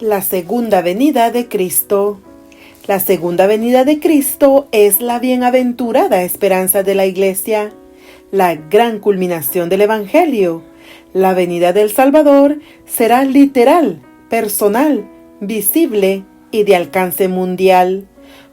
La segunda venida de Cristo. La segunda venida de Cristo es la bienaventurada esperanza de la Iglesia, la gran culminación del Evangelio. La venida del Salvador será literal, personal, visible y de alcance mundial.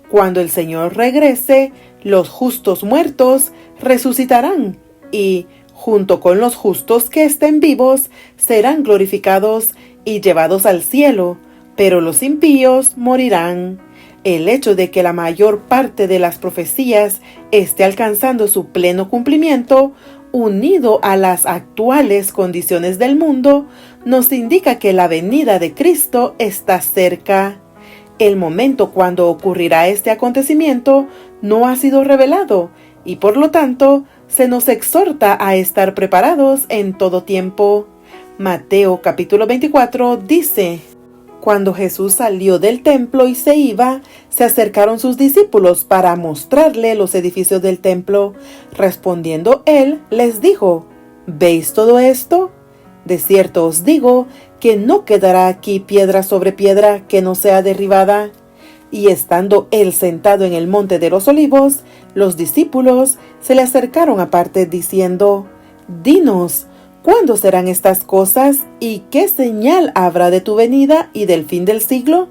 Cuando el Señor regrese, los justos muertos resucitarán y, junto con los justos que estén vivos, serán glorificados y llevados al cielo, pero los impíos morirán. El hecho de que la mayor parte de las profecías esté alcanzando su pleno cumplimiento, unido a las actuales condiciones del mundo, nos indica que la venida de Cristo está cerca. El momento cuando ocurrirá este acontecimiento no ha sido revelado y por lo tanto se nos exhorta a estar preparados en todo tiempo. Mateo capítulo 24 dice: Cuando Jesús salió del templo y se iba, se acercaron sus discípulos para mostrarle los edificios del templo. Respondiendo él, les dijo: ¿Veis todo esto? De cierto os digo que no quedará aquí piedra sobre piedra que no sea derribada. Y estando él sentado en el monte de los olivos, los discípulos se le acercaron aparte diciendo: Dinos, ¿cuándo serán estas cosas y qué señal habrá de tu venida y del fin del siglo?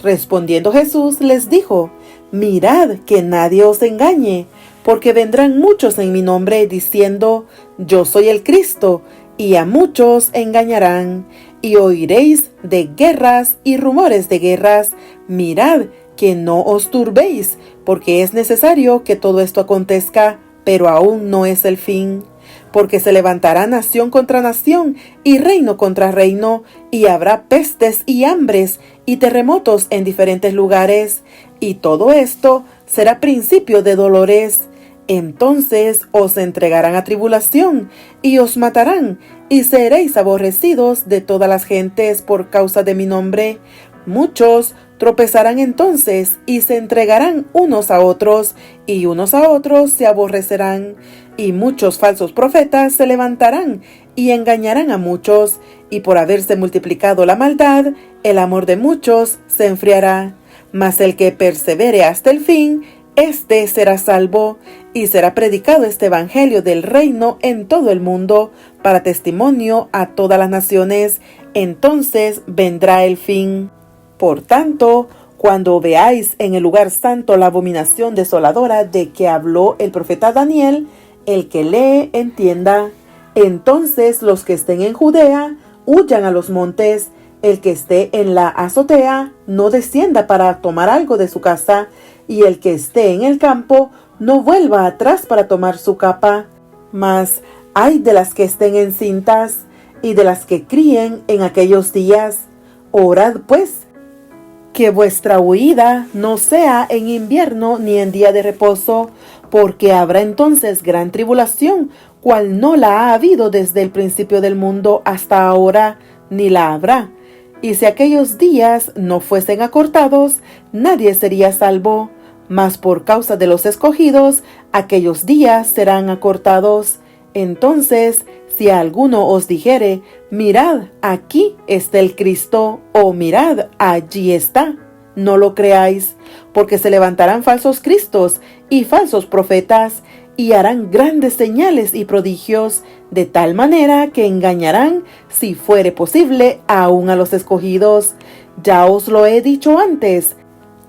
Respondiendo Jesús les dijo: Mirad que nadie os engañe, porque vendrán muchos en mi nombre diciendo: Yo soy el Cristo, y a muchos engañarán. Y oiréis de guerras y rumores de guerras. Mirad que no os turbéis, porque es necesario que todo esto acontezca, pero aún no es el fin. Porque se levantará nación contra nación y reino contra reino, y habrá pestes y hambres y terremotos en diferentes lugares, y todo esto será principio de dolores. Entonces os entregarán a tribulación, y os matarán, y seréis aborrecidos de todas las gentes por causa de mi nombre. Muchos tropezarán entonces, y se entregarán unos a otros, y unos a otros se aborrecerán. Y muchos falsos profetas se levantarán, y engañarán a muchos, y por haberse multiplicado la maldad, el amor de muchos se enfriará. Mas el que persevere hasta el fin, éste será salvo, y será predicado este evangelio del reino en todo el mundo, para testimonio a todas las naciones. Entonces vendrá el fin. Por tanto, cuando veáis en el lugar santo la abominación desoladora de que habló el profeta Daniel, el que lee entienda. Entonces los que estén en Judea huyan a los montes. El que esté en la azotea no descienda para tomar algo de su casa, y el que esté en el campo no vuelva atrás para tomar su capa. Mas ay de las que estén encintas y de las que críen en aquellos días. Orad pues, que vuestra huida no sea en invierno ni en día de reposo, porque habrá entonces gran tribulación, cual no la ha habido desde el principio del mundo hasta ahora, ni la habrá. Y si aquellos días no fuesen acortados, nadie sería salvo. Mas por causa de los escogidos, aquellos días serán acortados. Entonces, si alguno os dijere: Mirad, aquí está el Cristo, o mirad, allí está, no lo creáis, porque se levantarán falsos cristos y falsos profetas, y harán grandes señales y prodigios, de tal manera que engañarán, si fuere posible, aun a los escogidos. Ya os lo he dicho antes.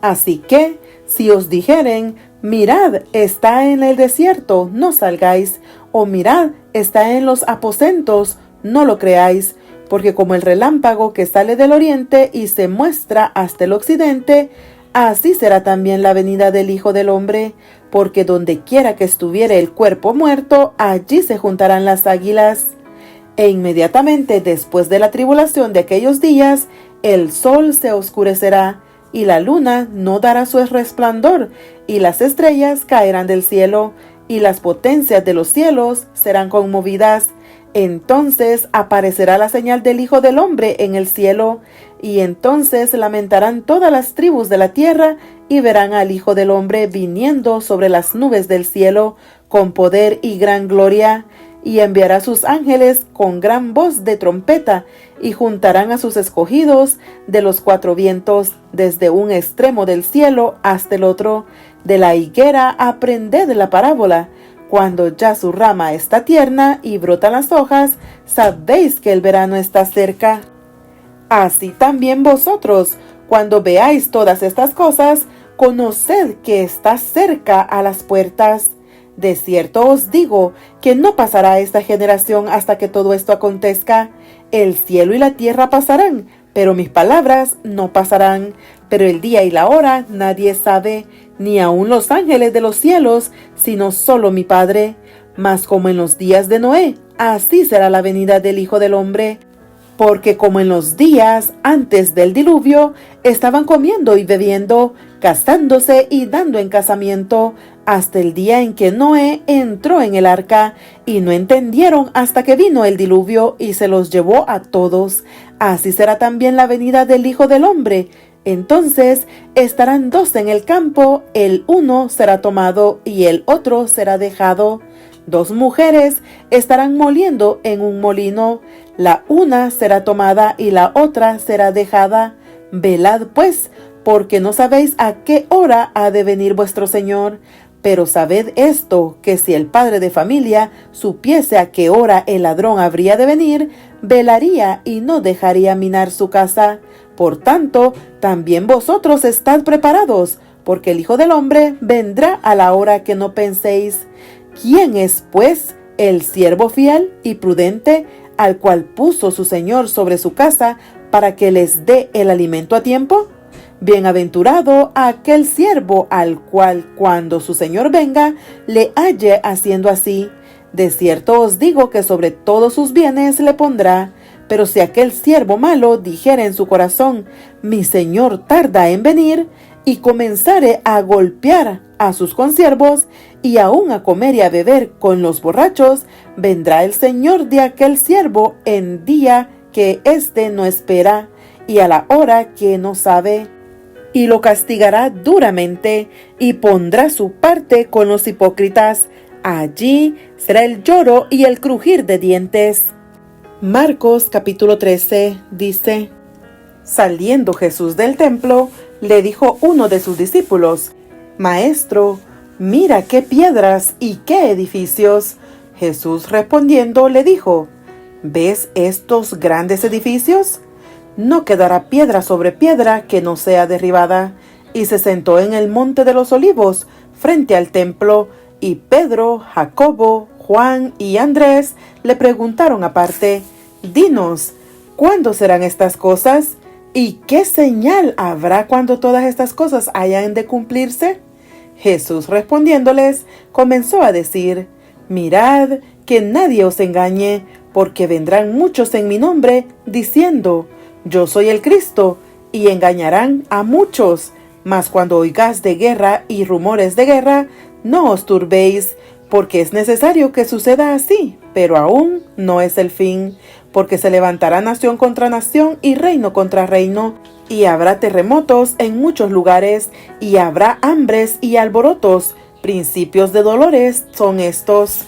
Así que, si os dijeren: Mirad, está en el desierto, no salgáis, o mirad, está en los aposentos, no lo creáis, porque como el relámpago que sale del oriente y se muestra hasta el occidente, así será también la venida del Hijo del Hombre. Porque donde quiera que estuviere el cuerpo muerto, allí se juntarán las águilas. E inmediatamente después de la tribulación de aquellos días, el sol se oscurecerá, y la luna no dará su resplandor, y las estrellas caerán del cielo, y las potencias de los cielos serán conmovidas. Entonces aparecerá la señal del Hijo del Hombre en el cielo, y entonces lamentarán todas las tribus de la tierra, y verán al Hijo del Hombre viniendo sobre las nubes del cielo, con poder y gran gloria. y enviará sus ángeles con gran voz de trompeta, y juntarán a sus escogidos de los cuatro vientos, desde un extremo del cielo hasta el otro. De la higuera aprended la parábola. Cuando ya su rama está tierna y brotan las hojas, sabéis que el verano está cerca. Así también vosotros, cuando veáis todas estas cosas, conoced que está cerca a las puertas. De cierto os digo que no pasará esta generación hasta que todo esto acontezca. El cielo y la tierra pasarán, pero mis palabras no pasarán. Pero el día y la hora nadie sabe, ni aun los ángeles de los cielos, sino solo mi Padre. Mas como en los días de Noé, así será la venida del Hijo del Hombre. Porque como en los días antes del diluvio, estaban comiendo y bebiendo, casándose y dando en casamiento, hasta el día en que Noé entró en el arca, y no entendieron hasta que vino el diluvio y se los llevó a todos. Así será también la venida del Hijo del Hombre. Entonces estarán dos en el campo, el uno será tomado y el otro será dejado. Dos mujeres estarán moliendo en un molino, la una será tomada y la otra será dejada. Velad pues, porque no sabéis a qué hora ha de venir vuestro Señor. Pero sabed esto, que si el padre de familia supiese a qué hora el ladrón habría de venir, velaría y no dejaría minar su casa. Por tanto, también vosotros estad preparados, porque el Hijo del Hombre vendrá a la hora que no penséis. ¿Quién es, pues, el siervo fiel y prudente, al cual puso su Señor sobre su casa para que les dé el alimento a tiempo? Bienaventurado aquel siervo al cual, cuando su Señor venga, le halle haciendo así. De cierto os digo que sobre todos sus bienes le pondrá. Pero si aquel siervo malo dijere en su corazón, mi Señor tarda en venir, y comenzare a golpear a sus consiervos, y aun a comer y a beber con los borrachos, vendrá el Señor de aquel siervo en día que éste no espera, y a la hora que no sabe, y lo castigará duramente, y pondrá su parte con los hipócritas. Allí será el lloro y el crujir de dientes. Marcos capítulo 13 dice: Saliendo Jesús del templo, le dijo uno de sus discípulos: Maestro, mira qué piedras y qué edificios. Jesús respondiendo le dijo: ¿Ves estos grandes edificios? No quedará piedra sobre piedra que no sea derribada. Y se sentó en el monte de los olivos, frente al templo, y Pedro, Jacobo, Juan y Andrés le preguntaron aparte: Dinos, ¿cuándo serán estas cosas? ¿Y qué señal habrá cuando todas estas cosas hayan de cumplirse? Jesús respondiéndoles, comenzó a decir: Mirad que nadie os engañe, porque vendrán muchos en mi nombre, diciendo: Yo soy el Cristo, y engañarán a muchos. Mas cuando oigáis de guerra y rumores de guerra, no os turbéis, porque es necesario que suceda así, pero aún no es el fin, porque se levantará nación contra nación y reino contra reino, y habrá terremotos en muchos lugares, y habrá hambres y alborotos. Principios de dolores son estos.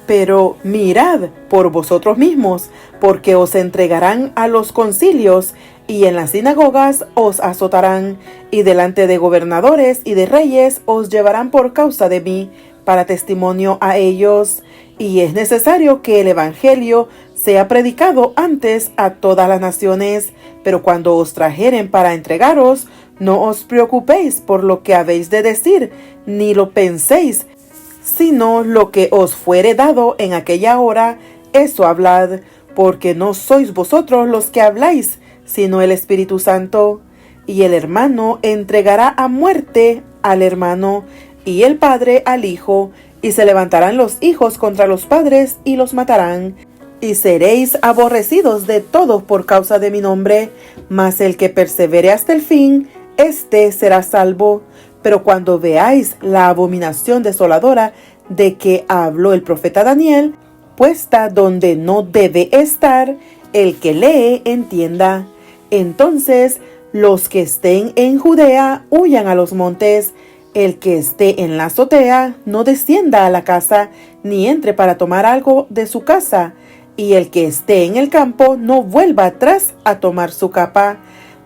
Pero mirad por vosotros mismos, porque os entregarán a los concilios, y en las sinagogas os azotarán, y delante de gobernadores y de reyes os llevarán por causa de mí, para testimonio a ellos. Y es necesario que el evangelio sea predicado antes a todas las naciones. Pero cuando os trajeren para entregaros, no os preocupéis por lo que habéis de decir, ni lo penséis, sino lo que os fuere dado en aquella hora, eso hablad, porque no sois vosotros los que habláis, sino el Espíritu Santo. Y el hermano entregará a muerte al hermano, y el padre al hijo, y se levantarán los hijos contra los padres y los matarán. Y seréis aborrecidos de todos por causa de mi nombre, mas el que persevere hasta el fin, éste será salvo. Pero cuando veáis la abominación desoladora de que habló el profeta Daniel, puesta donde no debe estar, el que lee entienda. Entonces los que estén en Judea huyan a los montes. El que esté en la azotea no descienda a la casa, ni entre para tomar algo de su casa, y el que esté en el campo no vuelva atrás a tomar su capa.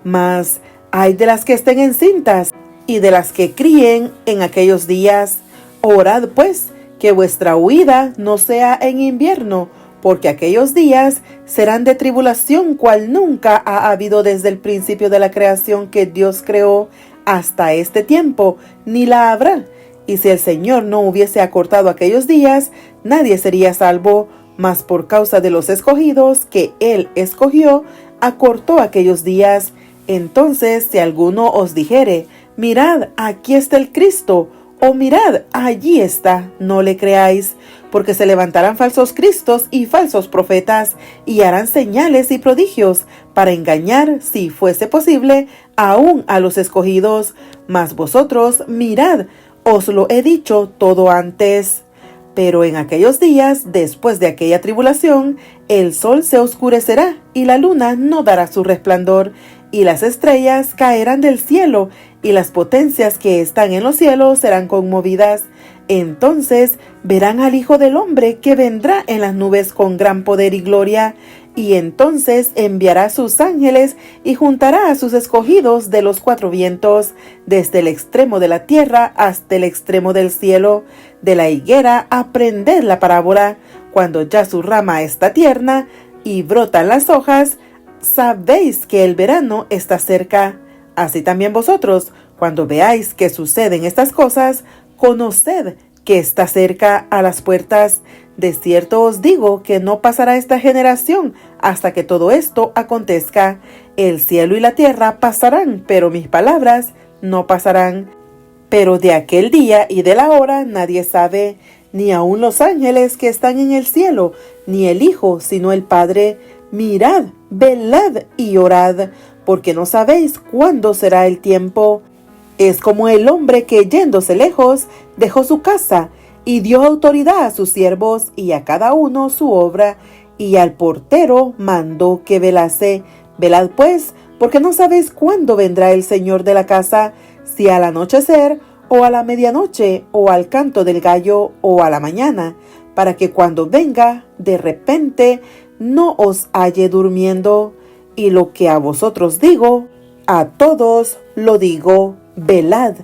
Mas ay de las que estén encintas y de las que críen en aquellos días. Orad pues que vuestra huida no sea en invierno, porque aquellos días serán de tribulación cual nunca ha habido desde el principio de la creación que Dios creó hasta este tiempo, ni la habrá. Y si el Señor no hubiese acortado aquellos días, nadie sería salvo, mas por causa de los escogidos que Él escogió, acortó aquellos días. Entonces, si alguno os dijere, mirad, aquí está el Cristo, o mirad, allí está, no le creáis, porque se levantarán falsos cristos y falsos profetas, y harán señales y prodigios, para engañar, si fuese posible, aún a los escogidos. Mas vosotros, mirad, os lo he dicho todo antes. Pero en aquellos días, después de aquella tribulación, el sol se oscurecerá, y la luna no dará su resplandor, y las estrellas caerán del cielo, y las potencias que están en los cielos serán conmovidas. Entonces verán al Hijo del Hombre que vendrá en las nubes con gran poder y gloria, y entonces enviará sus ángeles y juntará a sus escogidos de los cuatro vientos, desde el extremo de la tierra hasta el extremo del cielo. De la higuera aprended la parábola: cuando ya su rama está tierna y brotan las hojas, sabéis que el verano está cerca. Así también vosotros, cuando veáis que suceden estas cosas, conoced que está cerca a las puertas. De cierto os digo que no pasará esta generación hasta que todo esto acontezca. El cielo y la tierra pasarán, pero mis palabras no pasarán. Pero de aquel día y de la hora nadie sabe, ni aun los ángeles que están en el cielo, ni el Hijo, sino el Padre. Mirad, velad y orad, porque no sabéis cuándo será el tiempo. Es como el hombre que, yéndose lejos, dejó su casa y dio autoridad a sus siervos y a cada uno su obra, y al portero mandó que velase. Velad pues, porque no sabéis cuándo vendrá el Señor de la casa, si al anochecer, o a la medianoche, o al canto del gallo, o a la mañana, para que cuando venga de repente no os halle durmiendo. Y lo que a vosotros digo, a todos lo digo, velad.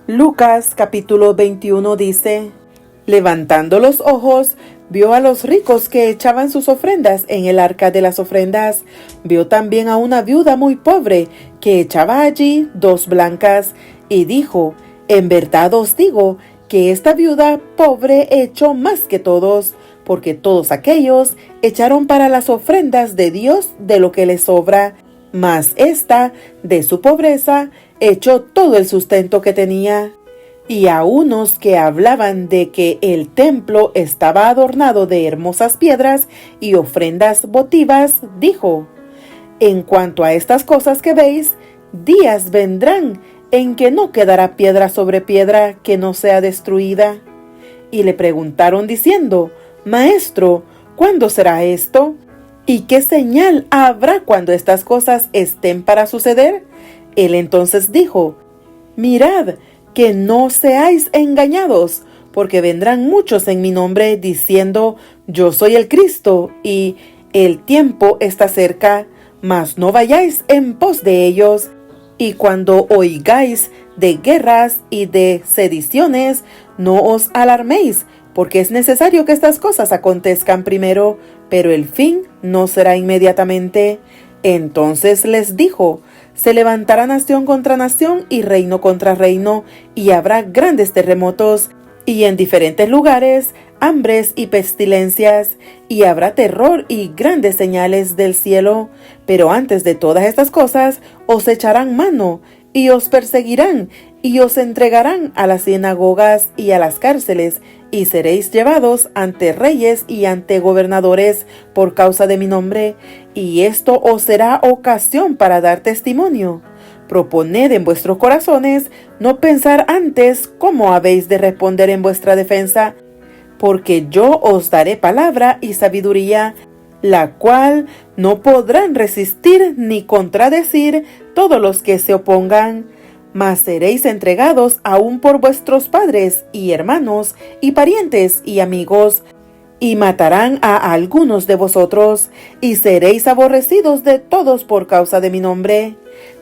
Lucas capítulo 21 dice: levantando los ojos, vio a los ricos que echaban sus ofrendas en el arca de las ofrendas. Vio también a una viuda muy pobre que echaba allí 2 blancas, y dijo: en verdad os digo que esta viuda pobre echó más que todos, porque todos aquellos echaron para las ofrendas de Dios de lo que les sobra, mas ésta, de su pobreza, echó todo el sustento que tenía. Y a unos que hablaban de que el templo estaba adornado de hermosas piedras y ofrendas votivas, dijo: en cuanto a estas cosas que veis, días vendrán en que no quedará piedra sobre piedra que no sea destruida. Y le preguntaron diciendo: Maestro, ¿cuándo será esto? ¿Y qué señal habrá cuando estas cosas estén para suceder? Él entonces dijo: mirad, que no seáis engañados, porque vendrán muchos en mi nombre diciendo: yo soy el Cristo, y el tiempo está cerca, mas no vayáis en pos de ellos. Y cuando oigáis de guerras y de sediciones, no os alarméis, porque es necesario que estas cosas acontezcan primero, pero el fin no será inmediatamente. Entonces les dijo: se levantará nación contra nación y reino contra reino, y habrá grandes terremotos, y en diferentes lugares hambres y pestilencias, y habrá terror y grandes señales del cielo. Pero antes de todas estas cosas os echarán mano, y os perseguirán, y os entregarán a las sinagogas y a las cárceles, y seréis llevados ante reyes y ante gobernadores por causa de mi nombre, y esto os será ocasión para dar testimonio. Proponed en vuestros corazones no pensar antes cómo habéis de responder en vuestra defensa, porque yo os daré palabra y sabiduría, la cual no podrán resistir ni contradecir todos los que se opongan. mas seréis entregados aún por vuestros padres y hermanos y parientes y amigos, y matarán a algunos de vosotros, y seréis aborrecidos de todos por causa de mi nombre.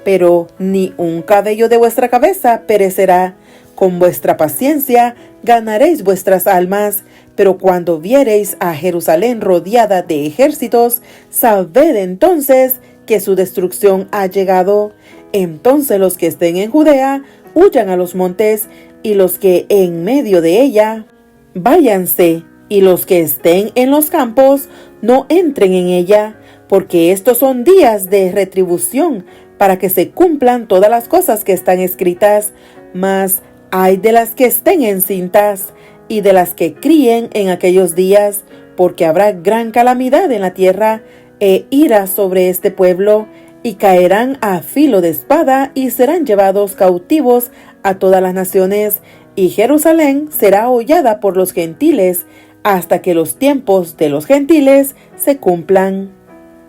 Pero ni un cabello de vuestra cabeza perecerá. Con vuestra paciencia ganaréis vuestras almas. Pero cuando viereis a Jerusalén rodeada de ejércitos, sabed entonces que su destrucción ha llegado. Entonces los que estén en Judea huyan a los montes, y los que en medio de ella váyanse, y los que estén en los campos no entren en ella, porque estos son días de retribución, para que se cumplan todas las cosas que están escritas. Mas ay de las que estén encintas y de las que críen en aquellos días, porque habrá gran calamidad en la tierra e ira sobre este pueblo, y caerán a filo de espada y serán llevados cautivos a todas las naciones, y Jerusalén será hollada por los gentiles hasta que los tiempos de los gentiles se cumplan.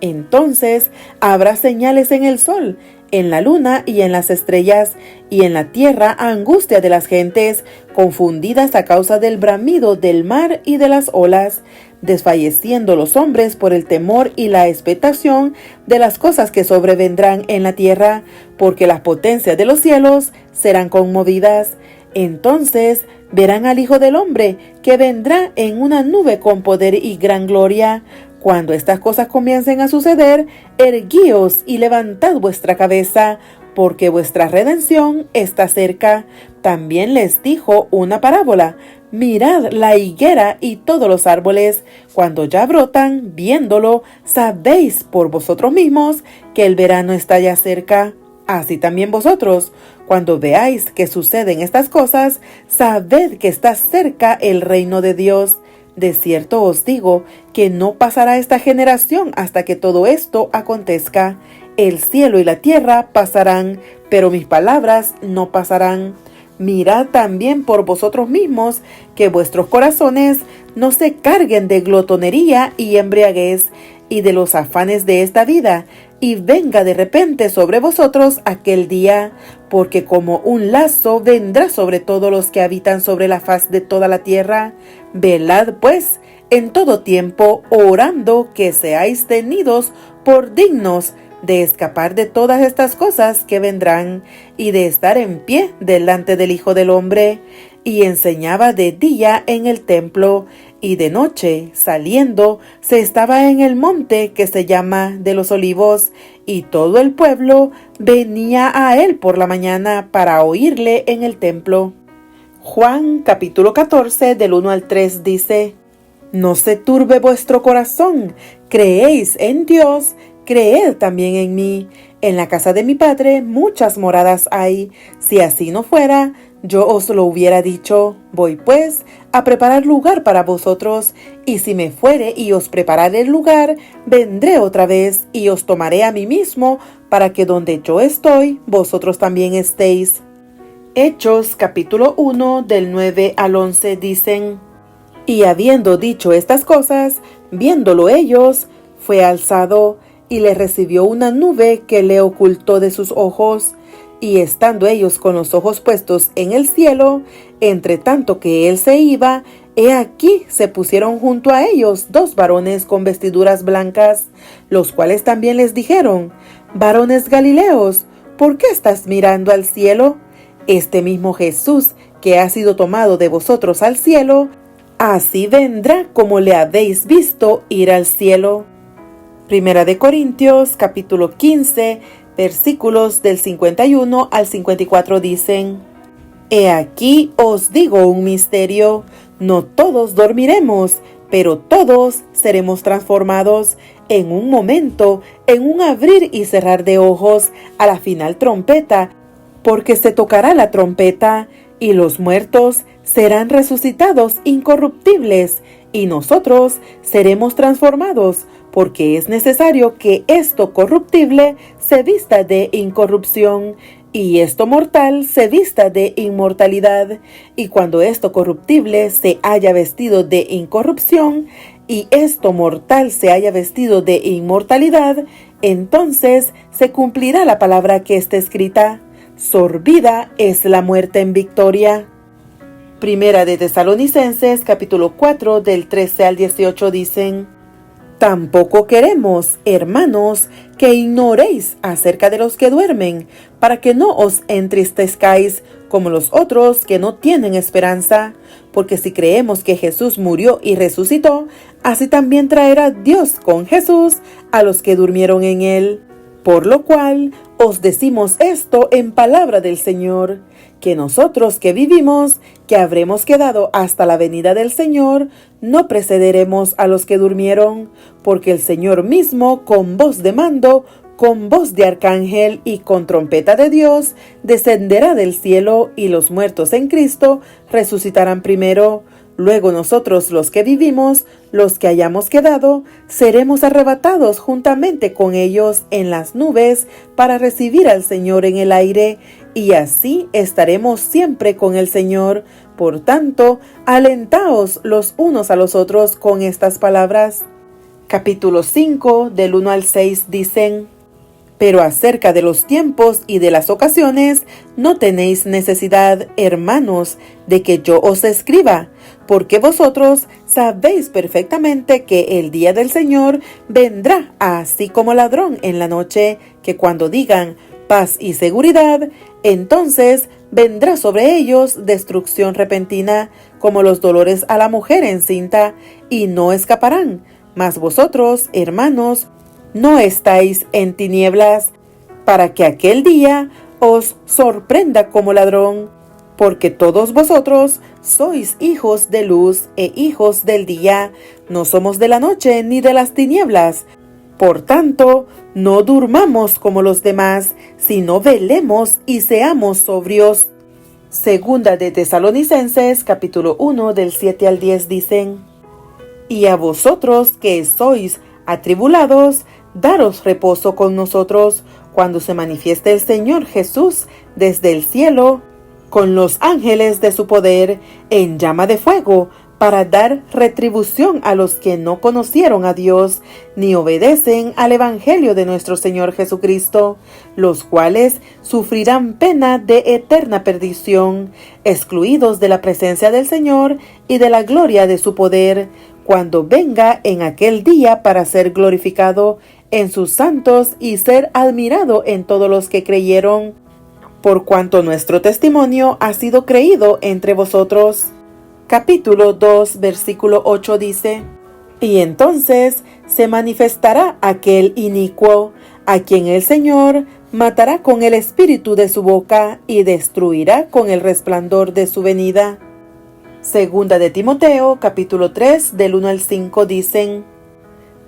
Entonces habrá señales en el sol, en la luna y en las estrellas, y en la tierra angustia de las gentes, confundidas a causa del bramido del mar y de las olas, desfalleciendo los hombres por el temor y la expectación de las cosas que sobrevendrán en la tierra, porque las potencias de los cielos serán conmovidas. Entonces verán al Hijo del Hombre, que vendrá en una nube con poder y gran gloria. Cuando estas cosas comiencen a suceder, erguíos y levantad vuestra cabeza, porque vuestra redención está cerca. También les dijo una parábola: mirad la higuera y todos los árboles, cuando ya brotan, viéndolo, sabéis por vosotros mismos que el verano está ya cerca. Así también vosotros, cuando veáis que suceden estas cosas, sabed que está cerca el reino de Dios. De cierto os digo que no pasará esta generación hasta que todo esto acontezca. El cielo y la tierra pasarán, pero mis palabras no pasarán. Mirad también por vosotros mismos que vuestros corazones no se carguen de glotonería y embriaguez y de los afanes de esta vida, y venga de repente sobre vosotros aquel día, porque como un lazo vendrá sobre todos los que habitan sobre la faz de toda la tierra. Velad pues en todo tiempo, orando que seáis tenidos por dignos de escapar de todas estas cosas que vendrán, y de estar en pie delante del Hijo del Hombre. Y enseñaba de día en el templo, y de noche, saliendo, se estaba en el monte que se llama de los Olivos, y todo el pueblo venía a él por la mañana para oírle en el templo. Juan capítulo 14 del 1 al 3 dice: No se turbe vuestro corazón, creéis en Dios, creed también en mí. En la casa de mi Padre muchas moradas hay. Si así no fuera, yo os lo hubiera dicho. Voy pues a preparar lugar para vosotros, y si me fuere y os preparare el lugar, vendré otra vez y os tomaré a mí mismo, para que donde yo estoy, vosotros también estéis. Hechos capítulo 1 del 9 al 11 dicen: Y habiendo dicho estas cosas, viéndolo ellos, fue alzado, y le recibió una nube que le ocultó de sus ojos. Y estando ellos con los ojos puestos en el cielo, entre tanto que él se iba, he aquí se pusieron junto a ellos dos varones con vestiduras blancas, los cuales también les dijeron: Varones Galileos, ¿por qué estás mirando al cielo? Este mismo Jesús que ha sido tomado de vosotros al cielo, así vendrá como le habéis visto ir al cielo. Primera de Corintios capítulo 15 versículos del 51 al 54 dicen: He aquí os digo un misterio, no todos dormiremos, pero todos seremos transformados en un momento, en un abrir y cerrar de ojos, a la final trompeta, porque se tocará la trompeta, y los muertos serán resucitados incorruptibles, y nosotros seremos transformados, porque es necesario que esto corruptible se vista de incorrupción, y esto mortal se vista de inmortalidad. Y cuando esto corruptible se haya vestido de incorrupción, y esto mortal se haya vestido de inmortalidad, entonces se cumplirá la palabra que está escrita: sorbida es la muerte en victoria. Primera de Tesalonicenses, capítulo 4, del 13 al 18 dicen: Tampoco queremos, hermanos, que ignoréis acerca de los que duermen, para que no os entristezcáis como los otros que no tienen esperanza, porque si creemos que Jesús murió y resucitó, así también traerá Dios con Jesús a los que durmieron en él. Por lo cual os decimos esto en palabra del Señor, que nosotros que vivimos, que habremos quedado hasta la venida del Señor, no precederemos a los que durmieron, porque el Señor mismo, con voz de mando, con voz de arcángel y con trompeta de Dios, descenderá del cielo, y los muertos en Cristo resucitarán primero. Luego nosotros los que vivimos, los que hayamos quedado, seremos arrebatados juntamente con ellos en las nubes para recibir al Señor en el aire, y así estaremos siempre con el Señor. Por tanto, alentaos los unos a los otros con estas palabras. Capítulo 5, del 1 al 6 dicen: Pero acerca de los tiempos y de las ocasiones, no tenéis necesidad, hermanos, de que yo os escriba, porque vosotros sabéis perfectamente que el día del Señor vendrá así como ladrón en la noche, que cuando digan paz y seguridad, entonces vendrá sobre ellos destrucción repentina, como los dolores a la mujer encinta, y no escaparán. Mas vosotros, hermanos, no estáis en tinieblas, para que aquel día os sorprenda como ladrón, porque todos vosotros sois hijos de luz e hijos del día, no somos de la noche ni de las tinieblas. Por tanto, no durmamos como los demás, sino velemos y seamos sobrios. Segunda de Tesalonicenses, capítulo 1, del 7 al 10 dicen: Y a vosotros que sois atribulados, daros reposo con nosotros, cuando se manifieste el Señor Jesús desde el cielo, con los ángeles de su poder, en llama de fuego, para dar retribución a los que no conocieron a Dios, ni obedecen al Evangelio de nuestro Señor Jesucristo, los cuales sufrirán pena de eterna perdición, excluidos de la presencia del Señor y de la gloria de su poder, cuando venga en aquel día para ser glorificado en sus santos y ser admirado en todos los que creyeron, por cuanto nuestro testimonio ha sido creído entre vosotros. Capítulo 2, versículo 8 dice: Y entonces se manifestará aquel inicuo, a quien el Señor matará con el espíritu de su boca y destruirá con el resplandor de su venida. Segunda de Timoteo, capítulo 3, del 1 al 5 dicen: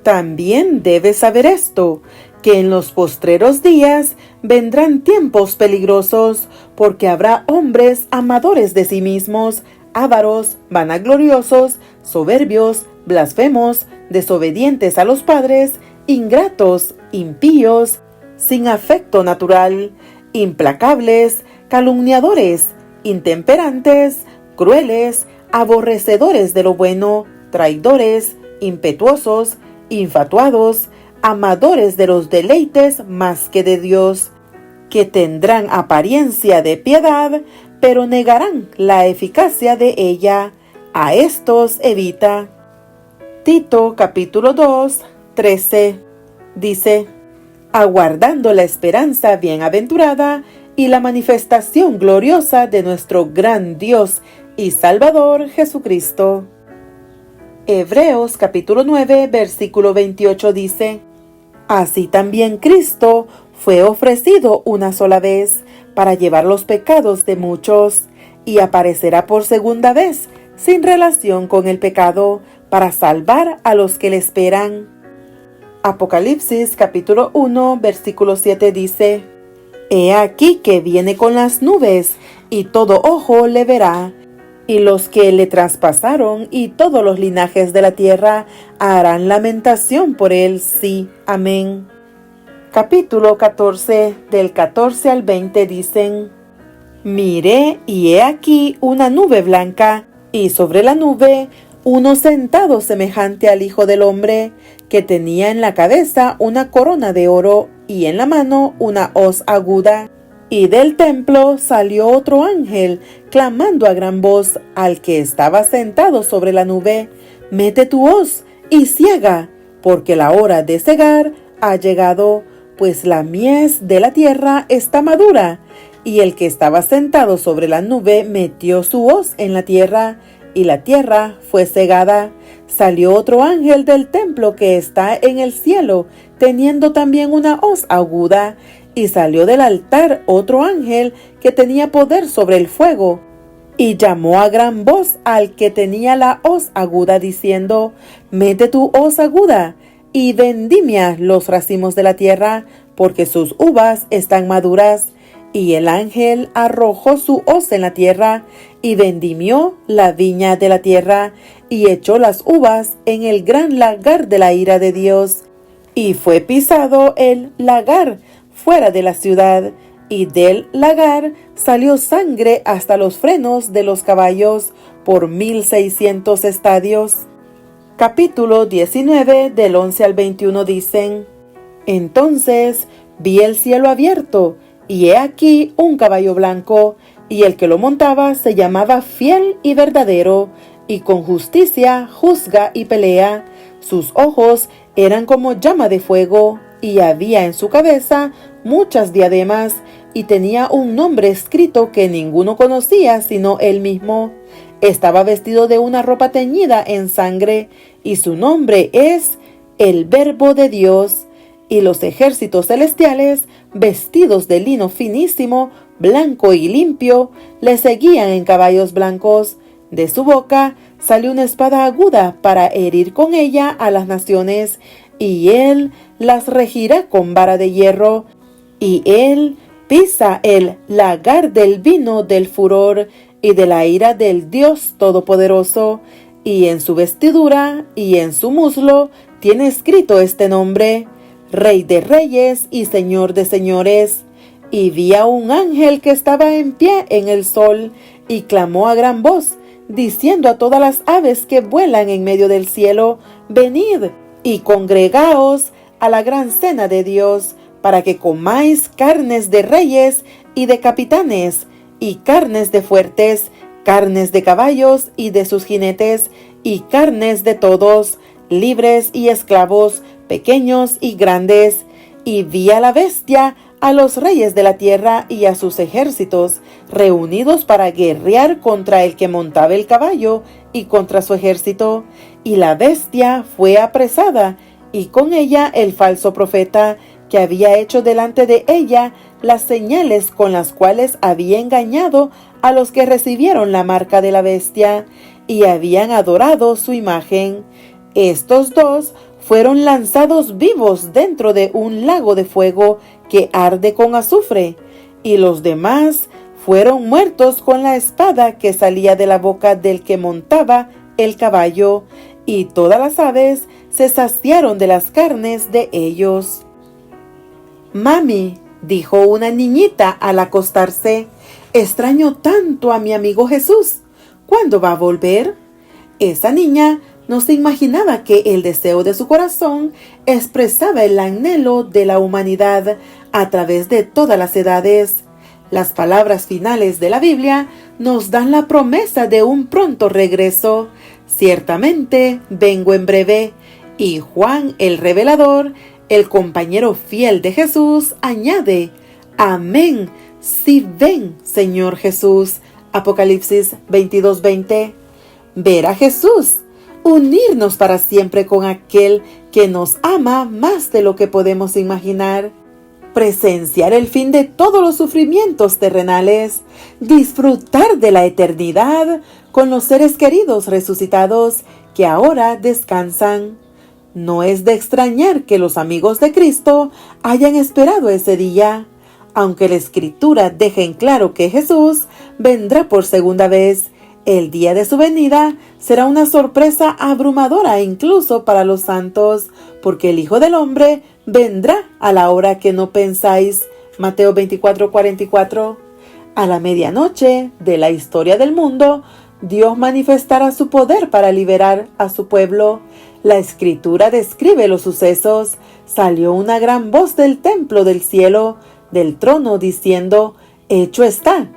También debes saber esto, que en los postreros días vendrán tiempos peligrosos, porque habrá hombres amadores de sí mismos, ávaros, vanagloriosos, soberbios, blasfemos, desobedientes a los padres, ingratos, impíos, sin afecto natural, implacables, calumniadores, intemperantes, crueles, aborrecedores de lo bueno, traidores, impetuosos, infatuados, amadores de los deleites más que de Dios, que tendrán apariencia de piedad, pero negarán la eficacia de ella. A estos evita. Tito capítulo 2, 13 dice: Aguardando la esperanza bienaventurada y la manifestación gloriosa de nuestro gran Dios y Salvador Jesucristo. Hebreos capítulo 9, versículo 28 dice: Así también Cristo fue ofrecido una sola vez para llevar los pecados de muchos, y aparecerá por segunda vez, sin relación con el pecado, para salvar a los que le esperan. Apocalipsis capítulo 1, versículo 7 dice: He aquí que viene con las nubes, y todo ojo le verá, y los que le traspasaron y todos los linajes de la tierra harán lamentación por él. Sí, amén. Capítulo 14, del 14 al 20 dicen: Miré, y he aquí una nube blanca, y sobre la nube uno sentado semejante al Hijo del Hombre, que tenía en la cabeza una corona de oro, y en la mano una hoz aguda. Y del templo salió otro ángel, clamando a gran voz al que estaba sentado sobre la nube: «Mete tu hoz y siega, porque la hora de segar ha llegado, pues la mies de la tierra está madura». Y el que estaba sentado sobre la nube metió su hoz en la tierra, y la tierra fue segada. Salió otro ángel del templo que está en el cielo, teniendo también una hoz aguda. Y salió del altar otro ángel que tenía poder sobre el fuego, y llamó a gran voz al que tenía la hoz aguda, diciendo: «Mete tu hoz aguda, y vendimia los racimos de la tierra, porque sus uvas están maduras». Y el ángel arrojó su hoz en la tierra, y vendimió la viña de la tierra, y echó las uvas en el gran lagar de la ira de Dios. Y fue pisado el lagar fuera de la ciudad, y del lagar salió sangre hasta los frenos de los caballos por 1600 estadios. Capítulo 19, del 11 al 21 dicen: «Entonces vi el cielo abierto, y he aquí un caballo blanco, y el que lo montaba se llamaba Fiel y Verdadero, y con justicia juzga y pelea. Sus ojos eran como llama de fuego, y había en su cabeza muchas diademas, y tenía un nombre escrito que ninguno conocía sino él mismo. Estaba vestido de una ropa teñida en sangre, y su nombre es el Verbo de Dios. Y los ejércitos celestiales, vestidos de lino finísimo, blanco y limpio, le seguían en caballos blancos. De su boca salió una espada aguda para herir con ella a las naciones, y él las regirá con vara de hierro. Y él pisa el lagar del vino del furor y de la ira del Dios Todopoderoso. Y en su vestidura y en su muslo tiene escrito este nombre: Rey de Reyes y Señor de Señores. Y vi a un ángel que estaba en pie en el sol, y clamó a gran voz, diciendo a todas las aves que vuelan en medio del cielo: venid y congregaos a la gran cena de Dios, para que comáis carnes de reyes y de capitanes, y carnes de fuertes, carnes de caballos y de sus jinetes, y carnes de todos, libres y esclavos, pequeños y grandes. Y vi a la bestia, a los reyes de la tierra y a sus ejércitos, reunidos para guerrear contra el que montaba el caballo y contra su ejército. Y la bestia fue apresada, y con ella el falso profeta, que había hecho delante de ella las señales con las cuales había engañado a los que recibieron la marca de la bestia, y habían adorado su imagen. Estos dos fueron lanzados vivos dentro de un lago de fuego que arde con azufre, y los demás fueron muertos con la espada que salía de la boca del que montaba el caballo, y todas las aves se saciaron de las carnes de ellos. «Mami», dijo una niñita al acostarse, «extraño tanto a mi amigo Jesús. ¿Cuándo va a volver?». Esa niña no se imaginaba que el deseo de su corazón expresaba el anhelo de la humanidad a través de todas las edades. Las palabras finales de la Biblia nos dan la promesa de un pronto regreso. «Ciertamente vengo en breve». Y Juan el Revelador, el compañero fiel de Jesús, añade: «Amén, sí ven, Señor Jesús». Apocalipsis 22:20. Ver a Jesús, unirnos para siempre con aquel que nos ama más de lo que podemos imaginar, presenciar el fin de todos los sufrimientos terrenales, disfrutar de la eternidad con los seres queridos resucitados que ahora descansan. No es de extrañar que los amigos de Cristo hayan esperado ese día, aunque la Escritura deja en claro que Jesús vendrá por segunda vez. El día de su venida será una sorpresa abrumadora incluso para los santos, porque el Hijo del Hombre vendrá a la hora que no pensáis. Mateo 24:44. A la medianoche de la historia del mundo, Dios manifestará su poder para liberar a su pueblo. La Escritura describe los sucesos. Salió una gran voz del templo del cielo, del trono diciendo: hecho está.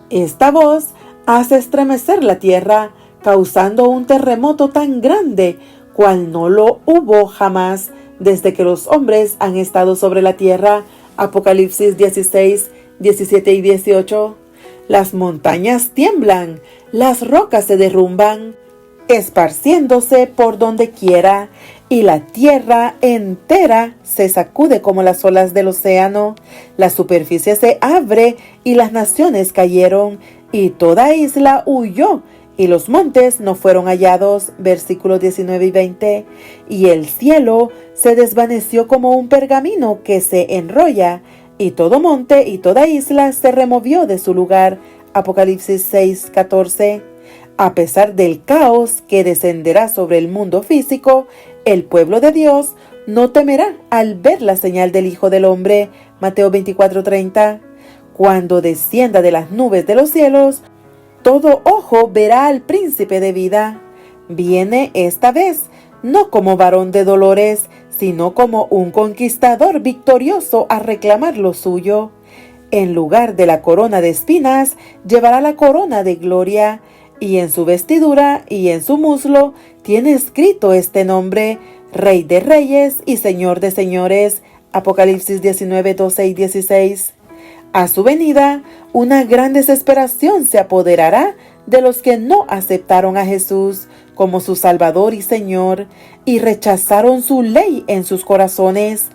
Esta voz hace estremecer la tierra, causando un terremoto tan grande cual no lo hubo jamás desde que los hombres han estado sobre la tierra. Apocalipsis 16, 17 y 18. Las montañas tiemblan, las rocas se derrumban, esparciéndose por donde quiera, y la tierra entera se sacude como las olas del océano. La superficie se abre y las naciones cayeron, y toda isla huyó, y los montes no fueron hallados. Versículos 19 y 20. Y el cielo se desvaneció como un pergamino que se enrolla, y todo monte y toda isla se removió de su lugar. Apocalipsis 6, 14. A pesar del caos que descenderá sobre el mundo físico, el pueblo de Dios no temerá al ver la señal del Hijo del Hombre. Mateo 24, 30. Cuando descienda de las nubes de los cielos, todo ojo verá al príncipe de vida. Viene esta vez, no como varón de dolores, sino como un conquistador victorioso a reclamar lo suyo. En lugar de la corona de espinas, llevará la corona de gloria, y en su vestidura y en su muslo tiene escrito este nombre: Rey de Reyes y Señor de Señores. Apocalipsis 19, 12 y 16. A su venida, una gran desesperación se apoderará de los que no aceptaron a Jesús como su Salvador y Señor, y rechazaron su ley en sus corazones.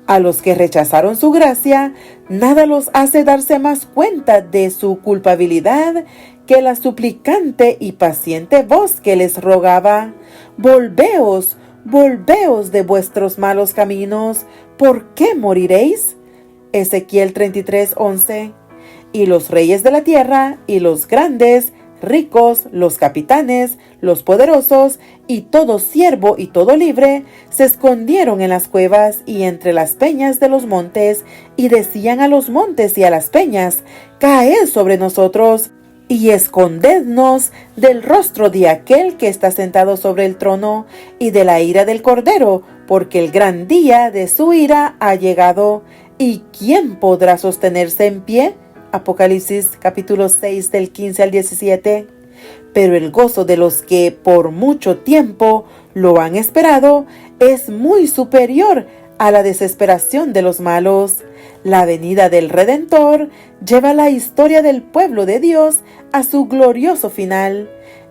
A los que rechazaron su gracia, nada los hace darse más cuenta de su culpabilidad que la suplicante y paciente voz que les rogaba: volveos, volveos de vuestros malos caminos, ¿por qué moriréis? Ezequiel 33, 11. Y los reyes de la tierra, y los grandes, ricos, los capitanes, los poderosos, y todo siervo y todo libre, se escondieron en las cuevas y entre las peñas de los montes, y decían a los montes y a las peñas: caed sobre nosotros, y escondednos del rostro de aquel que está sentado sobre el trono, y de la ira del Cordero, porque el gran día de su ira ha llegado. ¿Y quién podrá sostenerse en pie? Apocalipsis capítulo 6 del 15 al 17. Pero el gozo de los que por mucho tiempo lo han esperado es muy superior a la desesperación de los malos. La venida del Redentor lleva la historia del pueblo de Dios a su glorioso final.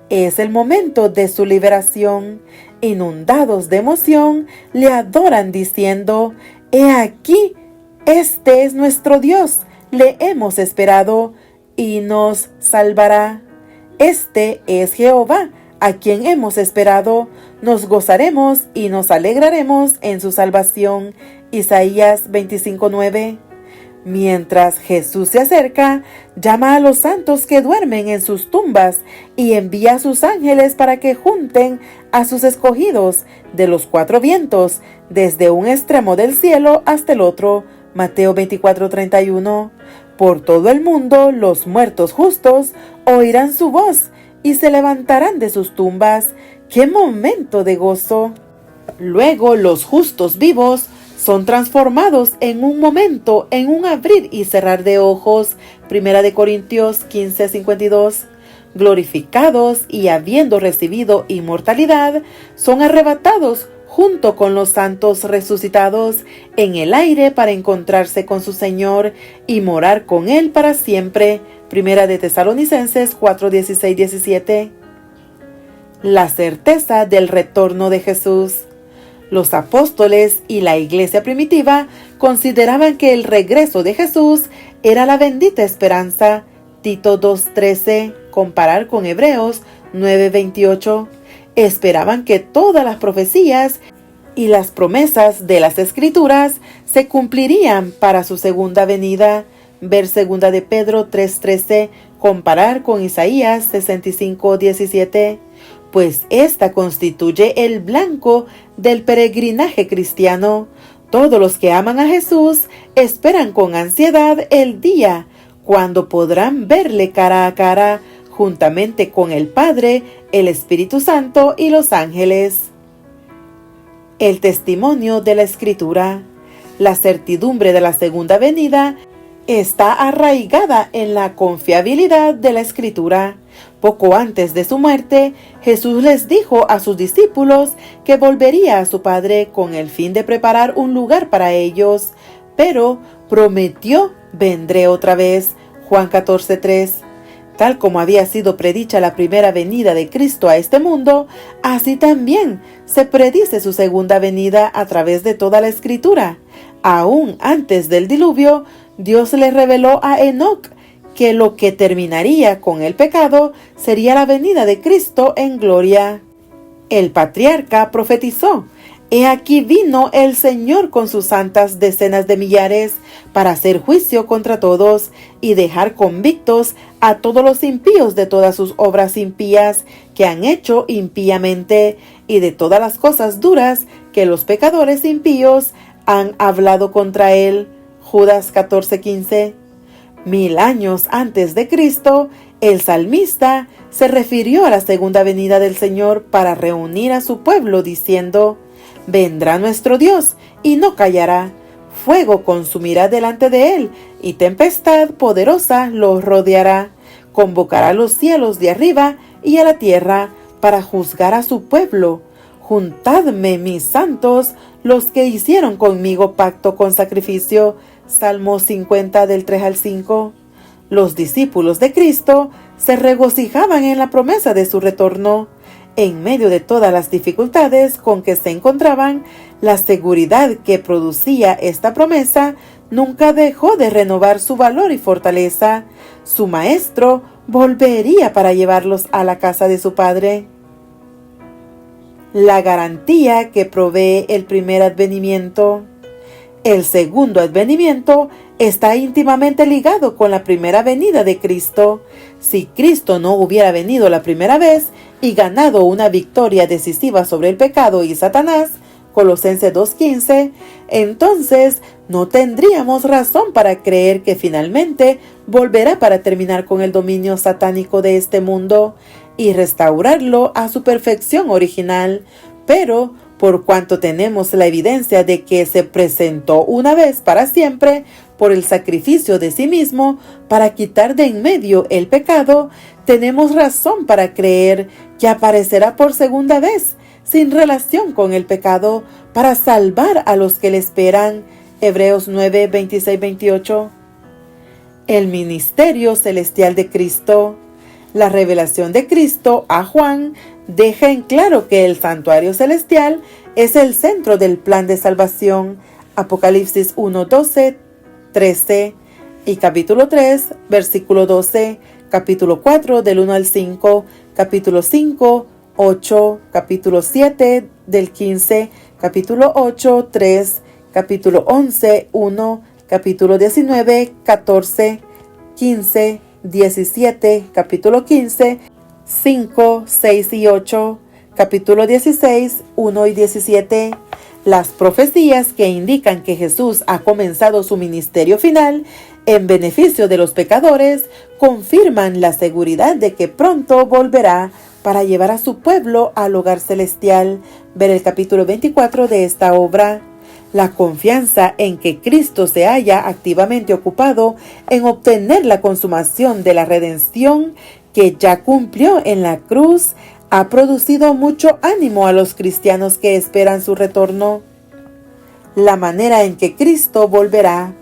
Es el momento de su liberación. Inundados de emoción, le adoran diciendo: he aquí, este es nuestro Dios, le hemos esperado y nos salvará. Este es Jehová, a quien hemos esperado, nos gozaremos y nos alegraremos en su salvación. Isaías 25:9. Mientras Jesús se acerca, llama a los santos que duermen en sus tumbas y envía a sus ángeles para que junten a sus escogidos de los cuatro vientos, desde un extremo del cielo hasta el otro. Mateo 24:31. Por todo el mundo los muertos justos oirán su voz y se levantarán de sus tumbas. ¡Qué momento de gozo! Luego los justos vivos son transformados en un momento, en un abrir y cerrar de ojos. Primera de Corintios 15:52. Glorificados y habiendo recibido inmortalidad, son arrebatados junto con los santos resucitados en el aire para encontrarse con su Señor y morar con Él para siempre. Primera de Tesalonicenses 4:16, 17. La certeza del retorno de Jesús. Los apóstoles y la iglesia primitiva consideraban que el regreso de Jesús era la bendita esperanza. Tito 2:13, comparar con Hebreos 9:28. Esperaban que todas las profecías y las promesas de las Escrituras se cumplirían para su segunda venida. Ver segunda de Pedro 3:13, comparar con Isaías 65:17. Pues esta constituye el blanco del peregrinaje cristiano. Todos los que aman a Jesús esperan con ansiedad el día cuando podrán verle cara a cara, juntamente con el Padre, el Espíritu Santo y los ángeles. El testimonio de la Escritura. La certidumbre de la segunda venida está arraigada en la confiabilidad de la Escritura. Poco antes de su muerte, Jesús les dijo a sus discípulos que volvería a su Padre con el fin de preparar un lugar para ellos, pero prometió: vendré otra vez. Juan 14:3. Tal como había sido predicha la primera venida de Cristo a este mundo, así también se predice su segunda venida a través de toda la Escritura. Aún antes del diluvio, Dios le reveló a Enoc que lo que terminaría con el pecado sería la venida de Cristo en gloria. El patriarca profetizó: He aquí vino el Señor con sus santas decenas de millares para hacer juicio contra todos y dejar convictos a todos los impíos de todas sus obras impías que han hecho impíamente y de todas las cosas duras que los pecadores impíos han hablado contra él. Judas 14:15. 1000 años antes de Cristo, el salmista se refirió a la segunda venida del Señor para reunir a su pueblo diciendo: Vendrá nuestro Dios y no callará. Fuego consumirá delante de él y tempestad poderosa los rodeará. Convocará a los cielos de arriba y a la tierra para juzgar a su pueblo. Juntadme, mis santos, los que hicieron conmigo pacto con sacrificio. Salmo 50 del 3 al 5. Los discípulos de Cristo se regocijaban en la promesa de su retorno. En medio de todas las dificultades con que se encontraban, la seguridad que producía esta promesa nunca dejó de renovar su valor y fortaleza. Su Maestro volvería para llevarlos a la casa de su Padre. La garantía que provee el primer advenimiento. El segundo advenimiento está íntimamente ligado con la primera venida de Cristo. Si Cristo no hubiera venido la primera vez y ganado una victoria decisiva sobre el pecado y Satanás, Colosenses 2:15, entonces no tendríamos razón para creer que finalmente volverá para terminar con el dominio satánico de este mundo y restaurarlo a su perfección original. Pero por cuanto tenemos la evidencia de que se presentó una vez para siempre por el sacrificio de sí mismo para quitar de en medio el pecado, tenemos razón para creer que aparecerá por segunda vez, sin relación con el pecado, para salvar a los que le esperan. Hebreos 9, 26, 28. El ministerio celestial de Cristo. La revelación de Cristo a Juan deja en claro que el santuario celestial es el centro del plan de salvación. Apocalipsis 1, 12, 13 y capítulo 3, versículo 12, capítulo 4 del 1 al 5, capítulo 5, 8, capítulo 7 del 15, capítulo 8, 3, capítulo 11, 1, capítulo 19, 14, 15, 17, capítulo 15, 5, 6 y 8, capítulo 16, 1 y 17. Las profecías que indican que Jesús ha comenzado su ministerio final en beneficio de los pecadores confirman la seguridad de que pronto volverá para llevar a su pueblo al hogar celestial. Ver el capítulo 24 de esta obra. La confianza en que Cristo se haya activamente ocupado en obtener la consumación de la redención que ya cumplió en la cruz ha producido mucho ánimo a los cristianos que esperan su retorno. La manera en que Cristo volverá.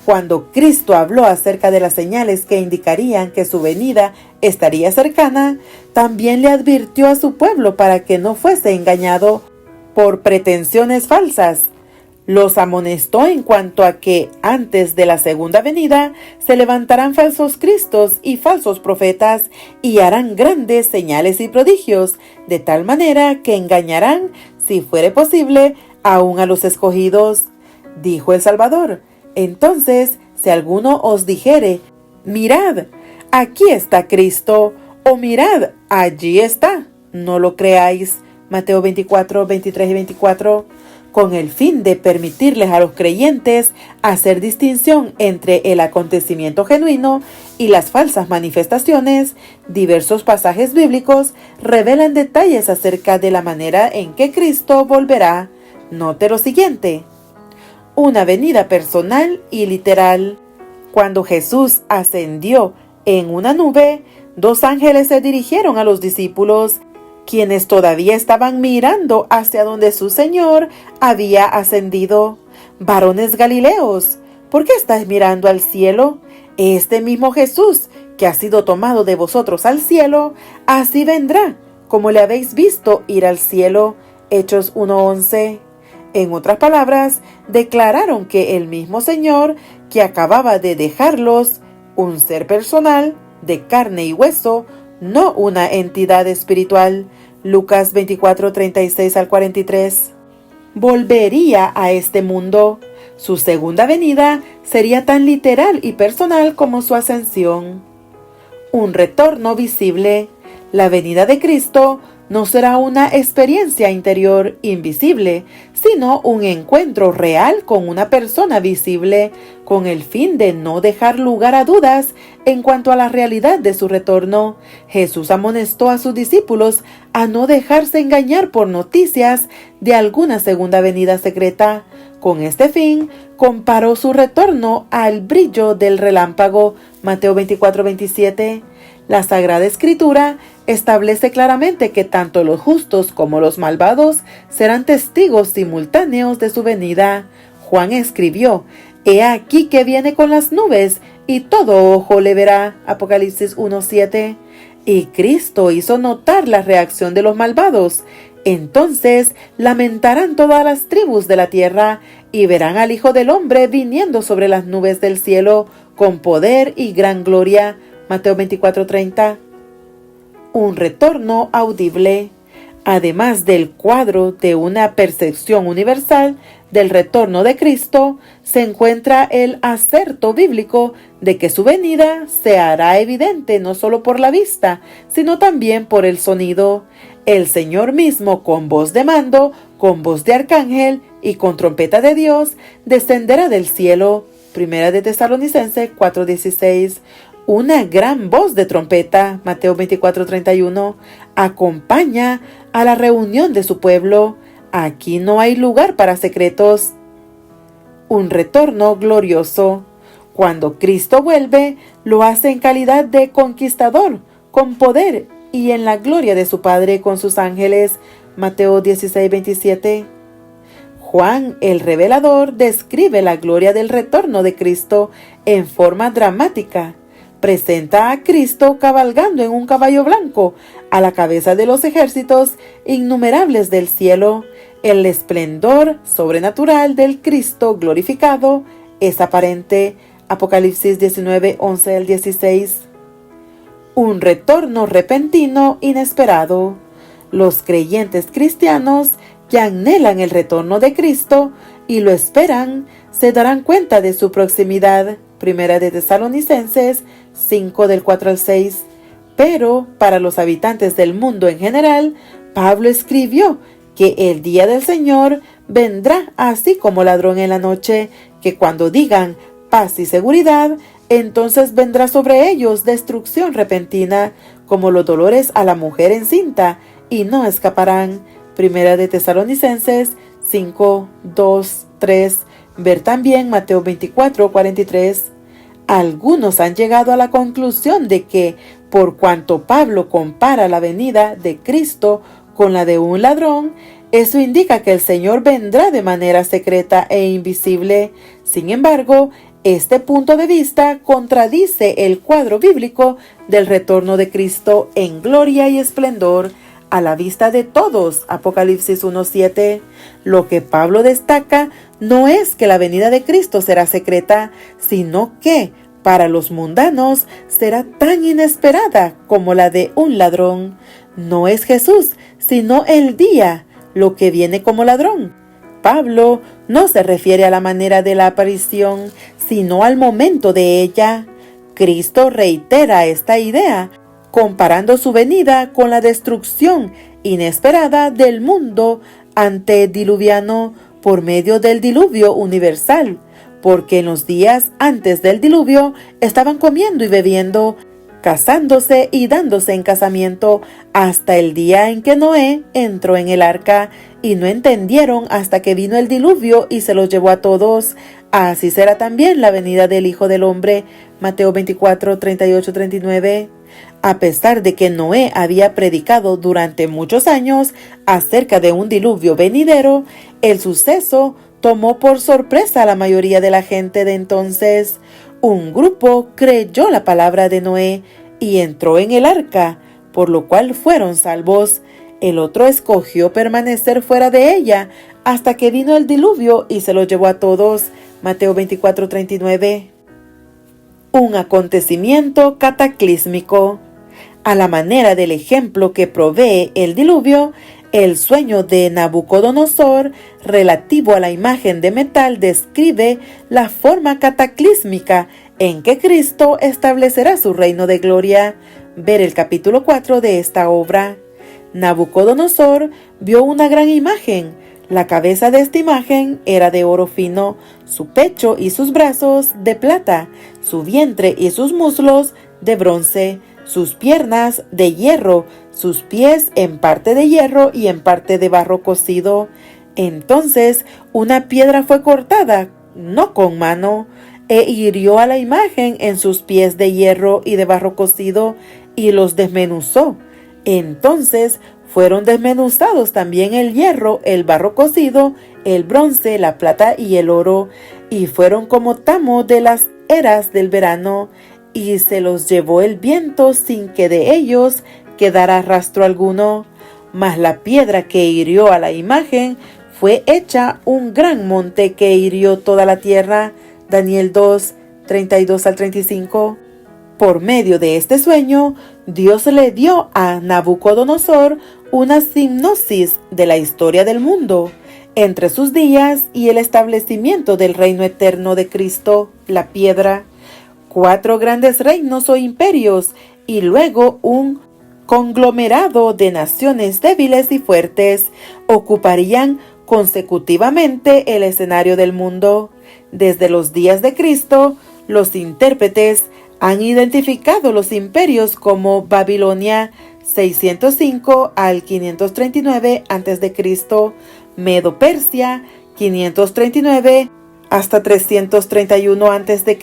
Cuando Cristo habló acerca de las señales que indicarían que su venida estaría cercana, también le advirtió a su pueblo para que no fuese engañado por pretensiones falsas. Los amonestó en cuanto a que antes de la segunda venida se levantarán falsos cristos y falsos profetas y harán grandes señales y prodigios, de tal manera que engañarán, si fuere posible, aún a los escogidos. Dijo el Salvador: entonces, si alguno os dijere: mirad, aquí está Cristo, o mirad, allí está, no lo creáis. Mateo 24, 23 y 24. Con el fin de permitirles a los creyentes hacer distinción entre el acontecimiento genuino y las falsas manifestaciones, diversos pasajes bíblicos revelan detalles acerca de la manera en que Cristo volverá. Note lo siguiente: una venida personal y literal. Cuando Jesús ascendió en una nube, 2 ángeles se dirigieron a los discípulos, quienes todavía estaban mirando hacia donde su Señor había ascendido. Varones Galileos, ¿por qué estáis mirando al cielo? Este mismo Jesús, que ha sido tomado de vosotros al cielo, así vendrá, como le habéis visto ir al cielo. Hechos 1:11. En otras palabras, declararon que el mismo Señor que acababa de dejarlos, un ser personal, de carne y hueso, no una entidad espiritual. Lucas 24:36 al 43. Volvería a este mundo. Su segunda venida sería tan literal y personal como su ascensión. Un retorno visible. La venida de Cristo no será una experiencia interior invisible, sino un encuentro real con una persona visible, con el fin de no dejar lugar a dudas en cuanto a la realidad de su retorno. Jesús amonestó a sus discípulos a no dejarse engañar por noticias de alguna segunda venida secreta. Con este fin, comparó su retorno al brillo del relámpago. Mateo 24:27. La Sagrada Escritura establece claramente que tanto los justos como los malvados serán testigos simultáneos de su venida. Juan escribió: «He aquí que viene con las nubes, y todo ojo le verá». Apocalipsis 1:7. Y Cristo hizo notar la reacción de los malvados. Entonces lamentarán todas las tribus de la tierra, y verán al Hijo del Hombre viniendo sobre las nubes del cielo, con poder y gran gloria. Mateo 24:30. Un retorno audible. Además del cuadro de una percepción universal del retorno de Cristo, se encuentra el acerto bíblico de que su venida se hará evidente no solo por la vista, sino también por el sonido. El Señor mismo, con voz de mando, con voz de arcángel y con trompeta de Dios, descenderá del cielo. Primera de Tesalonicenses 4:16. Una gran voz de trompeta, Mateo 24:31, acompaña a la reunión de su pueblo. Aquí no hay lugar para secretos. Un retorno glorioso. Cuando Cristo vuelve, lo hace en calidad de conquistador, con poder y en la gloria de su Padre con sus ángeles. Mateo 16:27. Juan el Revelador describe la gloria del retorno de Cristo en forma dramática. Presenta a Cristo cabalgando en un caballo blanco, a la cabeza de los ejércitos innumerables del cielo. El esplendor sobrenatural del Cristo glorificado es aparente. Apocalipsis 19:11 al 16. Un retorno repentino inesperado. Los creyentes cristianos que anhelan el retorno de Cristo y lo esperan, se darán cuenta de su proximidad. Primera de Tesalonicenses 5 del 4 al 6. Pero para los habitantes del mundo en general, Pablo escribió que el día del Señor vendrá así como ladrón en la noche, que cuando digan paz y seguridad, entonces vendrá sobre ellos destrucción repentina, como los dolores a la mujer encinta, y no escaparán. Primera de Tesalonicenses 5, 2, 3. Ver también Mateo 24:43. Algunos han llegado a la conclusión de que, por cuanto Pablo compara la venida de Cristo con la de un ladrón, eso indica que el Señor vendrá de manera secreta e invisible. Sin embargo, este punto de vista contradice el cuadro bíblico del retorno de Cristo en gloria y esplendor a la vista de todos. Apocalipsis 1:7. Lo que Pablo destaca no es que la venida de Cristo será secreta, sino que para los mundanos será tan inesperada como la de un ladrón. No es Jesús, sino el día, lo que viene como ladrón. Pablo no se refiere a la manera de la aparición, sino al momento de ella. Cristo reitera esta idea, comparando su venida con la destrucción inesperada del mundo antediluviano por medio del diluvio universal, porque en los días antes del diluvio estaban comiendo y bebiendo, casándose y dándose en casamiento, hasta el día en que Noé entró en el arca, y no entendieron hasta que vino el diluvio y se los llevó a todos. Así será también la venida del Hijo del Hombre. Mateo 24, 38, 39. A pesar de que Noé había predicado durante muchos años acerca de un diluvio venidero, el suceso tomó por sorpresa a la mayoría de la gente de entonces. Un grupo creyó la palabra de Noé y entró en el arca, por lo cual fueron salvos. El otro escogió permanecer fuera de ella hasta que vino el diluvio y se lo llevó a todos. Mateo 24, 39. Un acontecimiento cataclísmico. A la manera del ejemplo que provee el diluvio, el sueño de Nabucodonosor relativo a la imagen de metal describe la forma cataclísmica en que Cristo establecerá su reino de gloria. Ver el capítulo 4 de esta obra. Nabucodonosor vio una gran imagen. La cabeza de esta imagen era de oro fino, su pecho y sus brazos de plata, su vientre y sus muslos de bronce, sus piernas de hierro, sus pies en parte de hierro y en parte de barro cocido. Entonces una piedra fue cortada, no con mano, e hirió a la imagen en sus pies de hierro y de barro cocido y los desmenuzó. Entonces fueron desmenuzados también el hierro, el barro cocido, el bronce, la plata y el oro, y fueron como tamo de las eras del verano, y se los llevó el viento sin que de ellos quedara rastro alguno. Mas la piedra que hirió a la imagen fue hecha un gran monte que hirió toda la tierra. Daniel 2, 32 al 35. Por medio de este sueño, Dios le dio a Nabucodonosor una hipnosis de la historia del mundo, entre sus días y el establecimiento del reino eterno de Cristo, la piedra, 4 grandes reinos o imperios, y luego un conglomerado de naciones débiles y fuertes ocuparían consecutivamente el escenario del mundo. Desde los días de Cristo, los intérpretes han identificado los imperios como Babilonia 605 al 539 a.C., Medo-Persia 539 hasta 331 a.C.,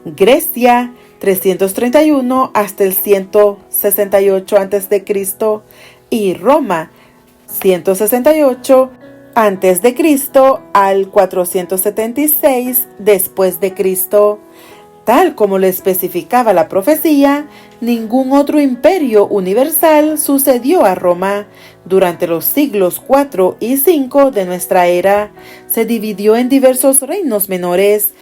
Grecia 331 hasta el 168 a.C. y Roma 168 a.C. al 476 después de Cristo. Tal como lo especificaba la profecía, ningún otro imperio universal sucedió a Roma. Durante los siglos 4 y 5 de nuestra era, se dividió en diversos reinos menores,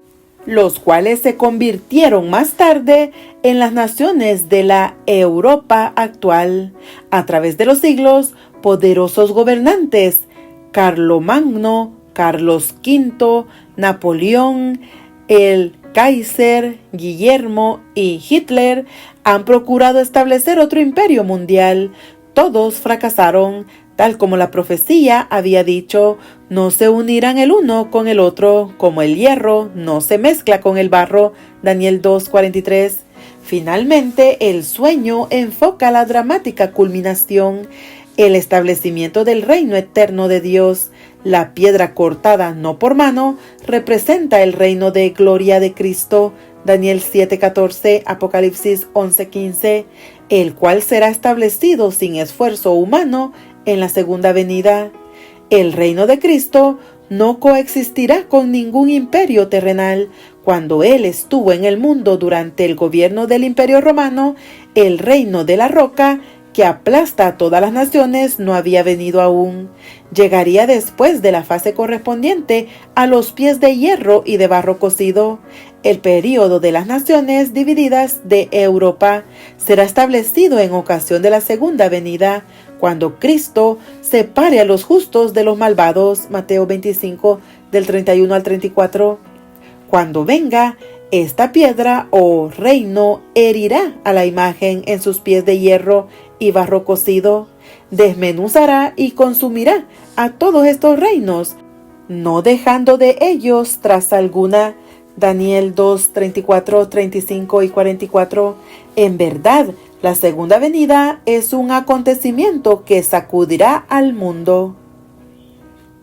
los cuales se convirtieron más tarde en las naciones de la Europa actual. A través de los siglos, poderosos gobernantes, Carlomagno, Carlos V, Napoleón, el Kaiser, Guillermo y Hitler han procurado establecer otro imperio mundial. Todos fracasaron, tal como la profecía había dicho. No se unirán el uno con el otro, como el hierro no se mezcla con el barro. Daniel 2:43. Finalmente, el sueño enfoca la dramática culminación, el establecimiento del reino eterno de Dios. La piedra cortada no por mano representa el reino de gloria de Cristo. Daniel 7:14, Apocalipsis 11:15, el cual será establecido sin esfuerzo humano en la segunda venida. El reino de Cristo no coexistirá con ningún imperio terrenal. Cuando Él estuvo en el mundo durante el gobierno del Imperio Romano, el reino de la roca que aplasta a todas las naciones no había venido aún. Llegaría después de la fase correspondiente a los pies de hierro y de barro cocido. El período de las naciones divididas de Europa será establecido en ocasión de la segunda venida, cuando Cristo separe a los justos de los malvados. Mateo 25, del 31 al 34. Cuando venga, esta piedra o reino herirá a la imagen en sus pies de hierro y barro cocido, desmenuzará y consumirá a todos estos reinos, no dejando de ellos traza alguna. Daniel 2, 34, 35 y 44. En verdad, la segunda venida es un acontecimiento que sacudirá al mundo.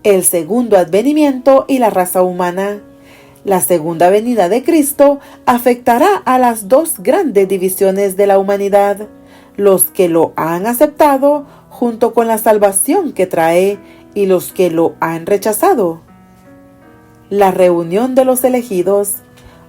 El segundo advenimiento y la raza humana. La segunda venida de Cristo afectará a las dos grandes divisiones de la humanidad, los que lo han aceptado junto con la salvación que trae y los que lo han rechazado. La reunión de los elegidos.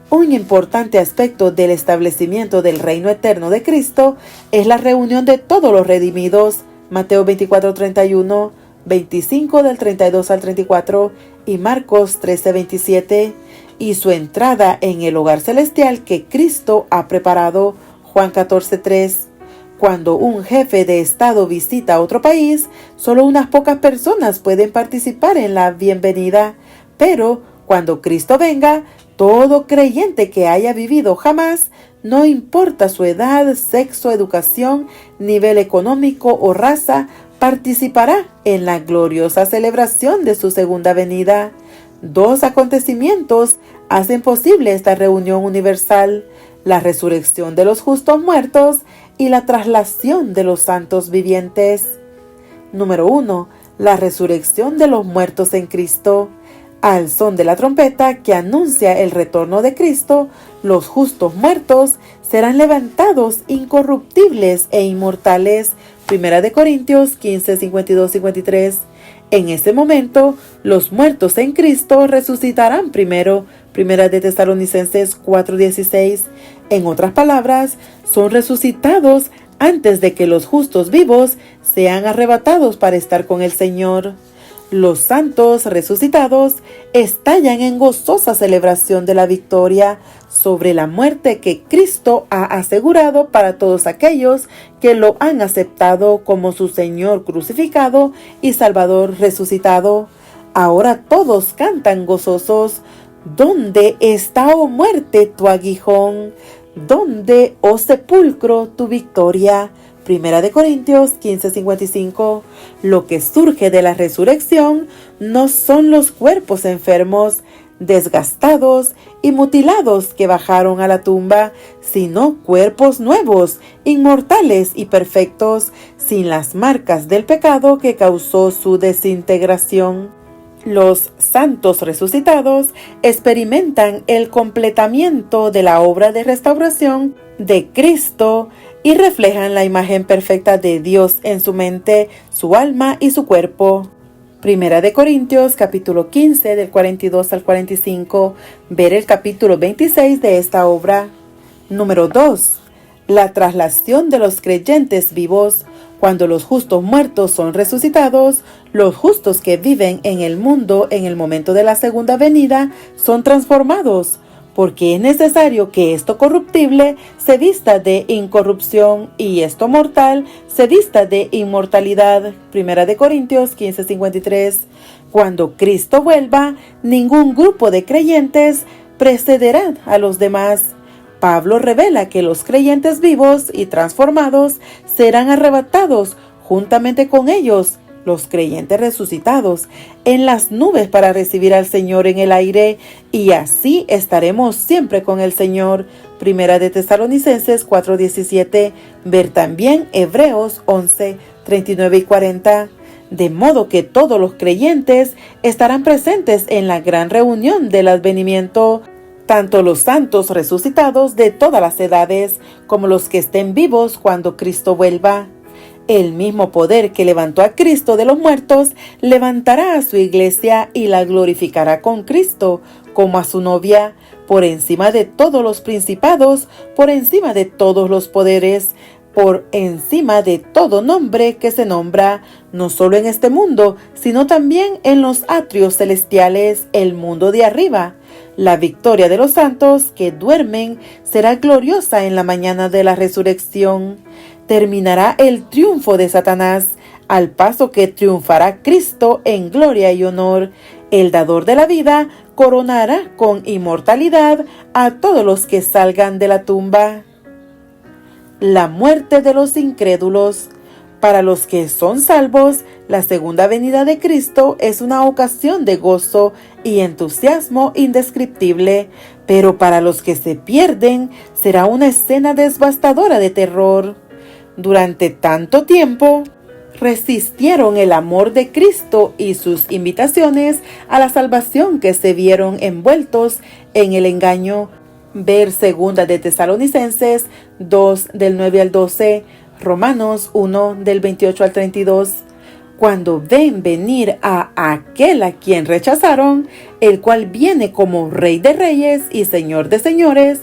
Un importante aspecto del establecimiento del reino eterno de Cristo es la reunión de todos los redimidos, Mateo 24:31, 25 del 32 al 34 y Marcos 13:27, y su entrada en el hogar celestial que Cristo ha preparado, Juan 14:3. Cuando un jefe de Estado visita otro país, solo unas pocas personas pueden participar en la bienvenida, pero cuando Cristo venga, todo creyente que haya vivido jamás, no importa su edad, sexo, educación, nivel económico o raza, participará en la gloriosa celebración de su segunda venida. Dos acontecimientos hacen posible esta reunión universal: la resurrección de los justos muertos y la traslación de los santos vivientes. Número 1. La resurrección de los muertos en Cristo. Al son de la trompeta que anuncia el retorno de Cristo, los justos muertos serán levantados incorruptibles e inmortales. 1 Corintios 15, 52-53. En ese momento, los muertos en Cristo resucitarán primero. 1 Tesalonicenses 4:16. En otras palabras, son resucitados antes de que los justos vivos sean arrebatados para estar con el Señor. Los santos resucitados estallan en gozosa celebración de la victoria sobre la muerte que Cristo ha asegurado para todos aquellos que lo han aceptado como su Señor crucificado y Salvador resucitado. Ahora todos cantan gozosos: ¿dónde está, oh muerte, tu aguijón? ¿Dónde, oh sepulcro, tu victoria? 1 Corintios 15:55. Lo que surge de la resurrección no son los cuerpos enfermos, desgastados y mutilados que bajaron a la tumba, sino cuerpos nuevos, inmortales y perfectos, sin las marcas del pecado que causó su desintegración. Los santos resucitados experimentan el completamiento de la obra de restauración de Cristo y reflejan la imagen perfecta de Dios en su mente, su alma y su cuerpo. 1 Corintios capítulo 15 del 42 al 45. Ver el capítulo 26 de esta obra. Número 2. La traslación de los creyentes vivos. Cuando los justos muertos son resucitados, los justos que viven en el mundo en el momento de la segunda venida son transformados, porque es necesario que esto corruptible se vista de incorrupción y esto mortal se vista de inmortalidad. 1 Corintios 15:53. Cuando Cristo vuelva, ningún grupo de creyentes precederá a los demás. Pablo revela que los creyentes vivos y transformados serán arrebatados juntamente con ellos, los creyentes resucitados, en las nubes para recibir al Señor en el aire, y así estaremos siempre con el Señor. 1 Tesalonicenses 4:17. Ver también Hebreos 11, 39 y 40. De modo que todos los creyentes estarán presentes en la gran reunión del advenimiento, tanto los santos resucitados de todas las edades como los que estén vivos cuando Cristo vuelva. El mismo poder que levantó a Cristo de los muertos levantará a su iglesia y la glorificará con Cristo como a su novia, por encima de todos los principados, por encima de todos los poderes, por encima de todo nombre que se nombra, no solo en este mundo, sino también en los atrios celestiales, el mundo de arriba. La victoria de los santos que duermen será gloriosa en la mañana de la resurrección. Terminará el triunfo de Satanás, al paso que triunfará Cristo en gloria y honor. El dador de la vida coronará con inmortalidad a todos los que salgan de la tumba. La muerte de los incrédulos. Para los que son salvos, la segunda venida de Cristo es una ocasión de gozo y entusiasmo indescriptible, pero para los que se pierden será una escena devastadora de terror. Durante tanto tiempo, resistieron el amor de Cristo y sus invitaciones a la salvación, que se vieron envueltos en el engaño. Ver 2 de Tesalonicenses 2 del 9 al 12, Romanos 1 del 28 al 32. Cuando ven venir a aquel a quien rechazaron, el cual viene como Rey de Reyes y Señor de Señores,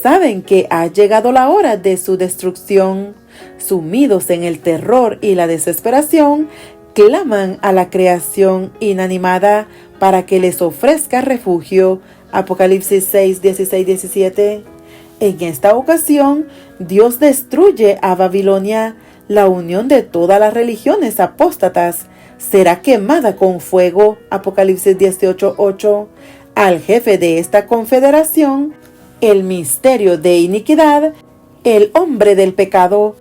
saben que ha llegado la hora de su destrucción. Sumidos en el terror y la desesperación, claman a la creación inanimada para que les ofrezca refugio. Apocalipsis 6, 16, 17. En esta ocasión, Dios destruye a Babilonia. La unión de todas las religiones apóstatas será quemada con fuego. Apocalipsis 18, 8. Al jefe de esta confederación, el misterio de iniquidad, el hombre del pecado,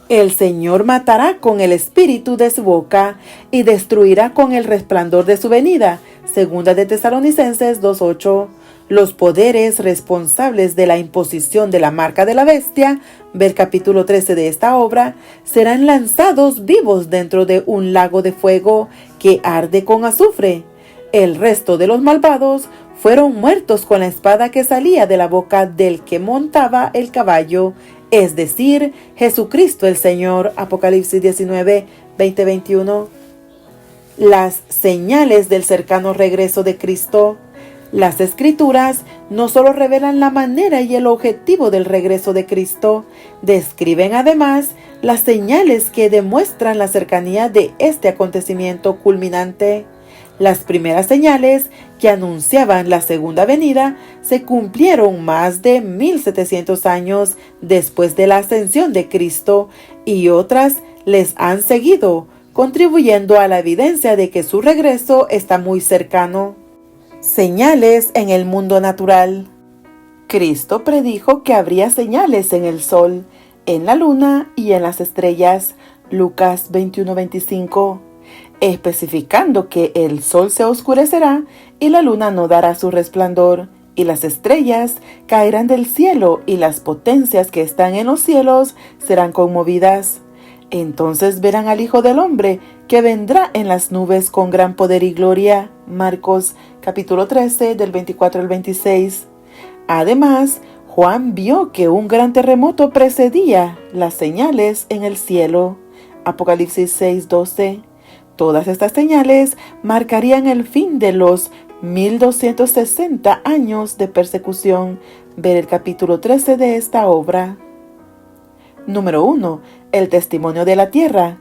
el Señor matará con el espíritu de su boca y destruirá con el resplandor de su venida. 2 de Tesalonicenses 2:8. Los poderes responsables de la imposición de la marca de la bestia, ver capítulo 13 de esta obra, serán lanzados vivos dentro de un lago de fuego que arde con azufre. El resto de los malvados fueron muertos con la espada que salía de la boca del que montaba el caballo, es decir, Jesucristo el Señor. Apocalipsis 19, 20, 21. Las señales del cercano regreso de Cristo. Las Escrituras no solo revelan la manera y el objetivo del regreso de Cristo, describen además las señales que demuestran la cercanía de este acontecimiento culminante. Las primeras señales que anunciaban la segunda venida se cumplieron más de 1700 años después de la ascensión de Cristo, y otras les han seguido, contribuyendo a la evidencia de que su regreso está muy cercano. Señales en el mundo natural. Cristo predijo que habría señales en el sol, en la luna y en las estrellas. Lucas 21:25. Especificando que el sol se oscurecerá y la luna no dará su resplandor, y las estrellas caerán del cielo, y las potencias que están en los cielos serán conmovidas. Entonces verán al Hijo del Hombre, que vendrá en las nubes con gran poder y gloria. Marcos capítulo 13 del 24 al 26. Además, Juan vio que un gran terremoto precedía las señales en el cielo. Apocalipsis 6, 12. Todas estas señales marcarían el fin de los 1260 años de persecución. Ver el capítulo 13 de esta obra. Número 1. El testimonio de la tierra.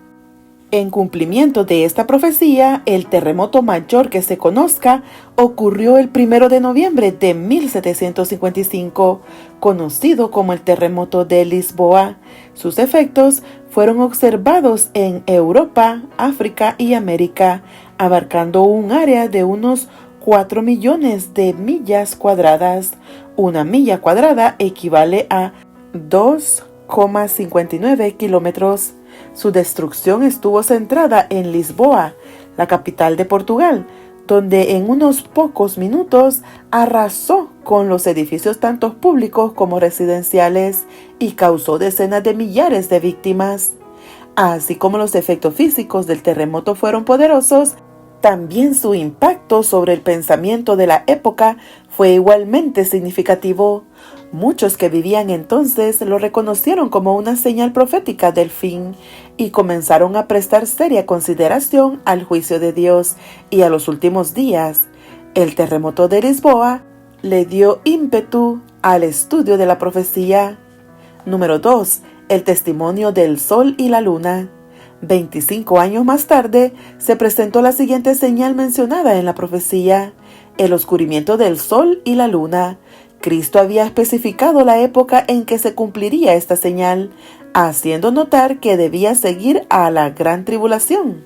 En cumplimiento de esta profecía, el terremoto mayor que se conozca ocurrió el 1 de noviembre de 1755, conocido como el terremoto de Lisboa. Sus efectos fueron observados en Europa, África y América, abarcando un área de unos 4 millones de millas cuadradas. Una milla cuadrada equivale a 2,59 kilómetros. Su destrucción estuvo centrada en Lisboa, la capital de Portugal, donde en unos pocos minutos arrasó con los edificios tanto públicos como residenciales y causó decenas de millares de víctimas. Así como los efectos físicos del terremoto fueron poderosos, también su impacto sobre el pensamiento de la época fue igualmente significativo. Muchos que vivían entonces lo reconocieron como una señal profética del fin y comenzaron a prestar seria consideración al juicio de Dios y a los últimos días. El terremoto de Lisboa le dio ímpetu al estudio de la profecía. Número 2. El testimonio del sol y la luna. 25 años más tarde, se presentó la siguiente señal mencionada en la profecía: el oscurimiento del sol y la luna. Cristo había especificado la época en que se cumpliría esta señal, haciendo notar que debía seguir a la gran tribulación.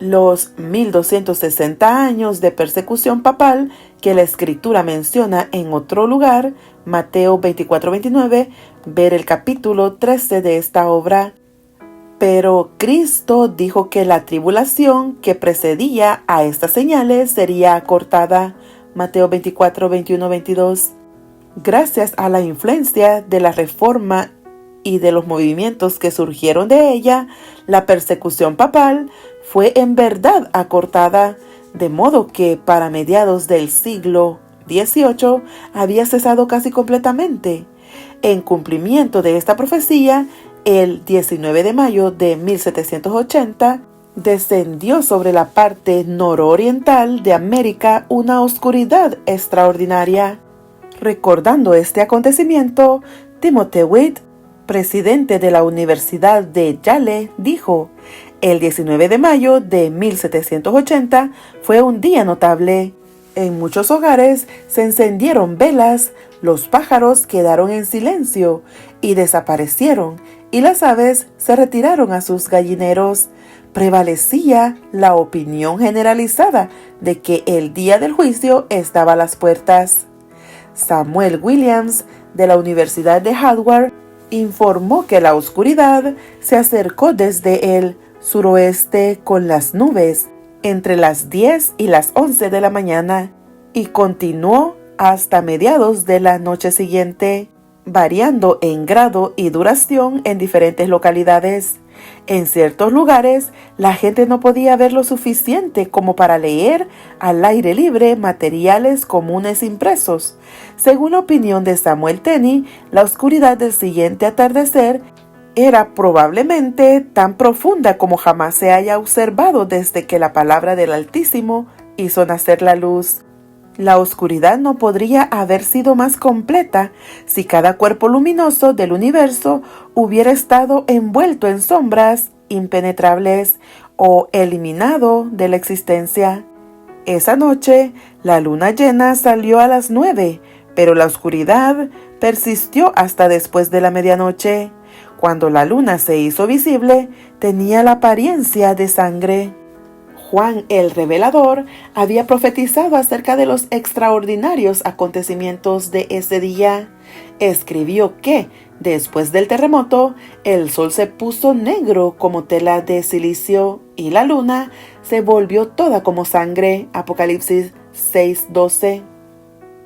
Los 1260 años de persecución papal que la Escritura menciona en otro lugar, Mateo 24:29, ver el capítulo 13 de esta obra. Pero Cristo dijo que la tribulación que precedía a estas señales sería acortada. Mateo 24, 21, 22. Gracias a la influencia de la Reforma y de los movimientos que surgieron de ella, la persecución papal fue en verdad acortada, de modo que para mediados del siglo XVIII había cesado casi completamente. En cumplimiento de esta profecía, el 19 de mayo de 1780, descendió sobre la parte nororiental de América una oscuridad extraordinaria. Recordando este acontecimiento, Timothy Witt, presidente de la Universidad de Yale, dijo: el 19 de mayo de 1780 fue un día notable. En muchos hogares se encendieron velas, los pájaros quedaron en silencio y desaparecieron, y las aves se retiraron a sus gallineros. Prevalecía la opinión generalizada de que el día del juicio estaba a las puertas. Samuel Williams, de la Universidad de Harvard, informó que la oscuridad se acercó desde el suroeste con las nubes entre las 10 y las 11 de la mañana y continuó hasta mediados de la noche siguiente, variando en grado y duración en diferentes localidades. En ciertos lugares, la gente no podía ver lo suficiente como para leer al aire libre materiales comunes impresos. Según la opinión de Samuel Tenney, la oscuridad del siguiente atardecer era probablemente tan profunda como jamás se haya observado desde que la palabra del Altísimo hizo nacer la luz. La oscuridad no podría haber sido más completa si cada cuerpo luminoso del universo hubiera estado envuelto en sombras impenetrables o eliminado de la existencia. Esa noche, la luna llena salió a las 9, pero la oscuridad persistió hasta después de la medianoche. Cuando la luna se hizo visible, tenía la apariencia de sangre. Juan el Revelador había profetizado acerca de los extraordinarios acontecimientos de ese día. Escribió que, después del terremoto, el sol se puso negro como tela de silicio y la luna se volvió toda como sangre. Apocalipsis 6:12.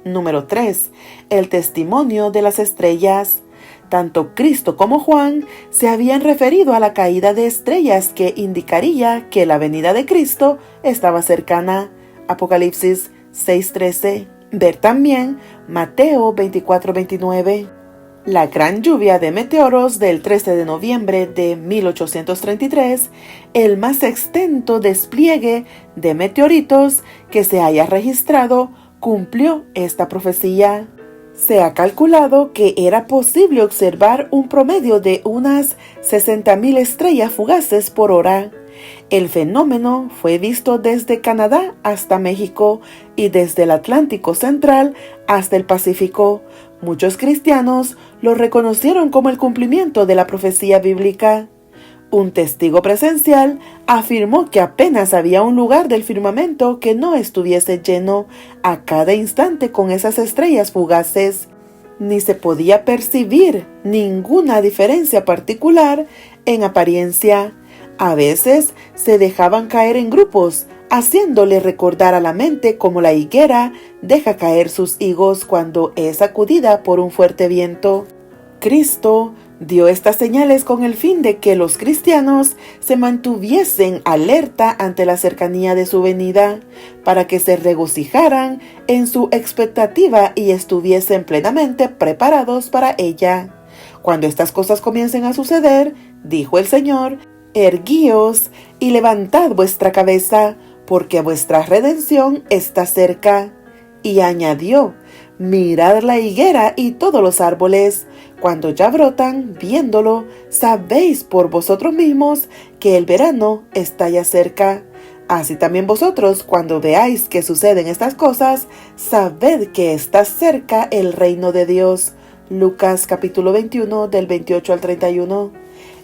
Número 3. El testimonio de las estrellas. Tanto Cristo como Juan se habían referido a la caída de estrellas que indicaría que la venida de Cristo estaba cercana. Apocalipsis 6:13. Ver también Mateo 24:29. La gran lluvia de meteoros del 13 de noviembre de 1833, el más extenso despliegue de meteoritos que se haya registrado, cumplió esta profecía. Se ha calculado que era posible observar un promedio de unas 60,000 estrellas fugaces por hora. El fenómeno fue visto desde Canadá hasta México y desde el Atlántico Central hasta el Pacífico. Muchos cristianos lo reconocieron como el cumplimiento de la profecía bíblica. Un testigo presencial afirmó que apenas había un lugar del firmamento que no estuviese lleno a cada instante con esas estrellas fugaces, ni se podía percibir ninguna diferencia particular en apariencia. A veces se dejaban caer en grupos, haciéndole recordar a la mente como la higuera deja caer sus higos cuando es sacudida por un fuerte viento. Cristo dio estas señales con el fin de que los cristianos se mantuviesen alerta ante la cercanía de su venida, para que se regocijaran en su expectativa y estuviesen plenamente preparados para ella. Cuando estas cosas comiencen a suceder, dijo el Señor, erguíos y levantad vuestra cabeza, porque vuestra redención está cerca. Y añadió, mirad la higuera y todos los árboles, cuando ya brotan, viéndolo, sabéis por vosotros mismos que el verano está ya cerca. Así también vosotros, cuando veáis que suceden estas cosas, sabed que está cerca el reino de Dios. Lucas capítulo 21 del 28 al 31.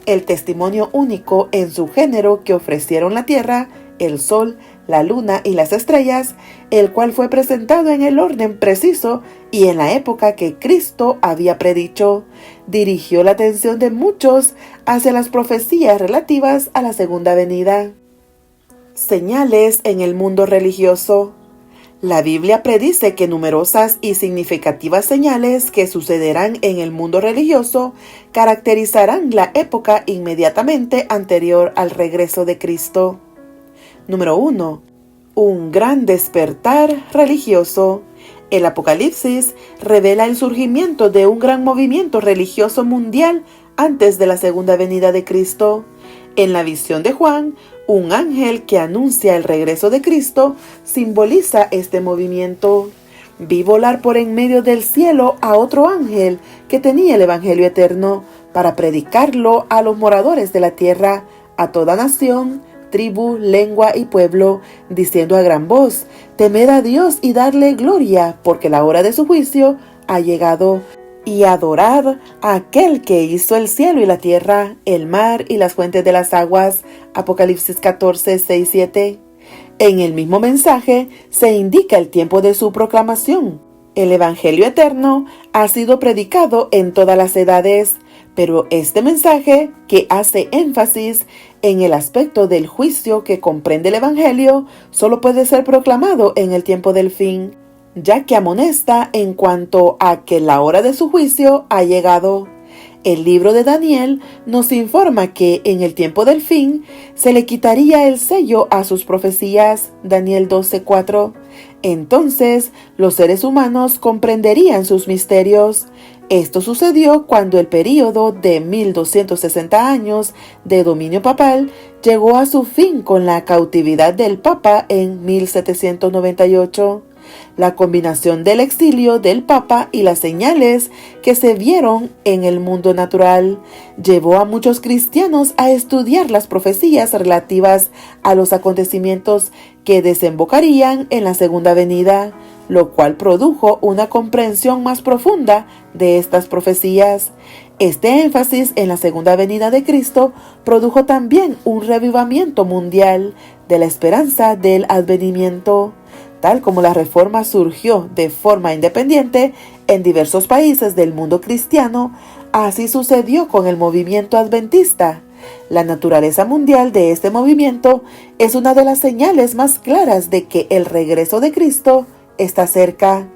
El testimonio único en su género que ofrecieron la tierra, el sol, la luna y las estrellas, el cual fue presentado en el orden preciso y en la época que Cristo había predicho, dirigió la atención de muchos hacia las profecías relativas a la segunda venida. Señales en el mundo religioso. La Biblia predice que numerosas y significativas señales que sucederán en el mundo religioso caracterizarán la época inmediatamente anterior al regreso de Cristo. Número 1. Un gran despertar religioso. El Apocalipsis revela el surgimiento de un gran movimiento religioso mundial antes de la segunda venida de Cristo. En la visión de Juan, un ángel que anuncia el regreso de Cristo simboliza este movimiento. Vi volar por en medio del cielo a otro ángel que tenía el Evangelio eterno para predicarlo a los moradores de la tierra, a toda nación, tribu, lengua y pueblo, diciendo a gran voz: temed a Dios y darle gloria, porque la hora de su juicio ha llegado. Y adorad a aquel que hizo el cielo y la tierra, el mar y las fuentes de las aguas. Apocalipsis 14, 6, 7. En el mismo mensaje se indica el tiempo de su proclamación. El Evangelio eterno ha sido predicado en todas las edades, pero este mensaje, que hace énfasis en el aspecto del juicio que comprende el Evangelio, solo puede ser proclamado en el tiempo del fin, ya que amonesta en cuanto a que la hora de su juicio ha llegado. El libro de Daniel nos informa que en el tiempo del fin se le quitaría el sello a sus profecías, Daniel 12:4. Entonces los seres humanos comprenderían sus misterios. Esto sucedió cuando el período de 1260 años de dominio papal llegó a su fin con la cautividad del Papa en 1798. La combinación del exilio del Papa y las señales que se vieron en el mundo natural llevó a muchos cristianos a estudiar las profecías relativas a los acontecimientos que desembocarían en la segunda venida, lo cual produjo una comprensión más profunda de estas profecías. Este énfasis en la segunda venida de Cristo produjo también un revivamiento mundial de la esperanza del advenimiento. Tal como la Reforma surgió de forma independiente en diversos países del mundo cristiano, así sucedió con el movimiento adventista. La naturaleza mundial de este movimiento es una de las señales más claras de que el regreso de Cristo está cerca.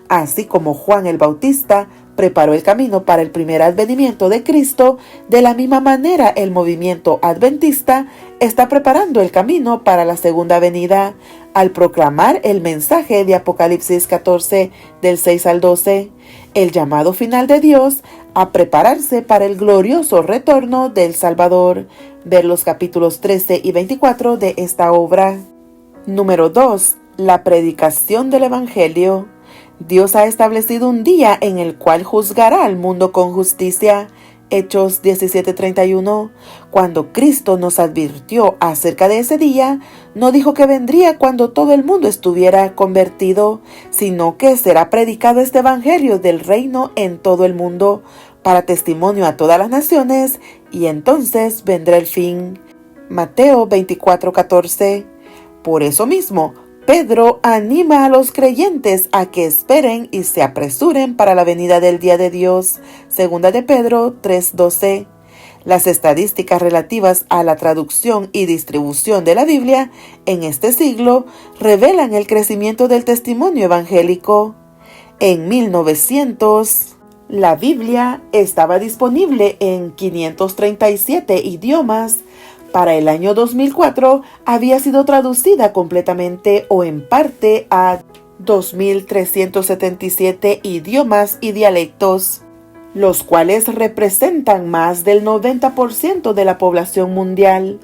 Así como Juan el Bautista preparó el camino para el primer advenimiento de Cristo, de la misma manera el movimiento adventista está preparando el camino para la segunda venida, al proclamar el mensaje de Apocalipsis 14, del 6 al 12, el llamado final de Dios a prepararse para el glorioso retorno del Salvador. Ver los capítulos 13 y 24 de esta obra. Número 2. La predicación del Evangelio. Dios ha establecido un día en el cual juzgará al mundo con justicia. Hechos 17:31. Cuando Cristo nos advirtió acerca de ese día, no dijo que vendría cuando todo el mundo estuviera convertido, sino que será predicado este evangelio del reino en todo el mundo, para testimonio a todas las naciones, y entonces vendrá el fin. Mateo 24:14. Por eso mismo, Pedro anima a los creyentes a que esperen y se apresuren para la venida del día de Dios. Segunda de Pedro 3:12. Las estadísticas relativas a la traducción y distribución de la Biblia en este siglo revelan el crecimiento del testimonio evangélico. En 1900, la Biblia estaba disponible en 537 idiomas. Para el año 2004 había sido traducida completamente o en parte a 2.377 idiomas y dialectos, los cuales representan más del 90% de la población mundial.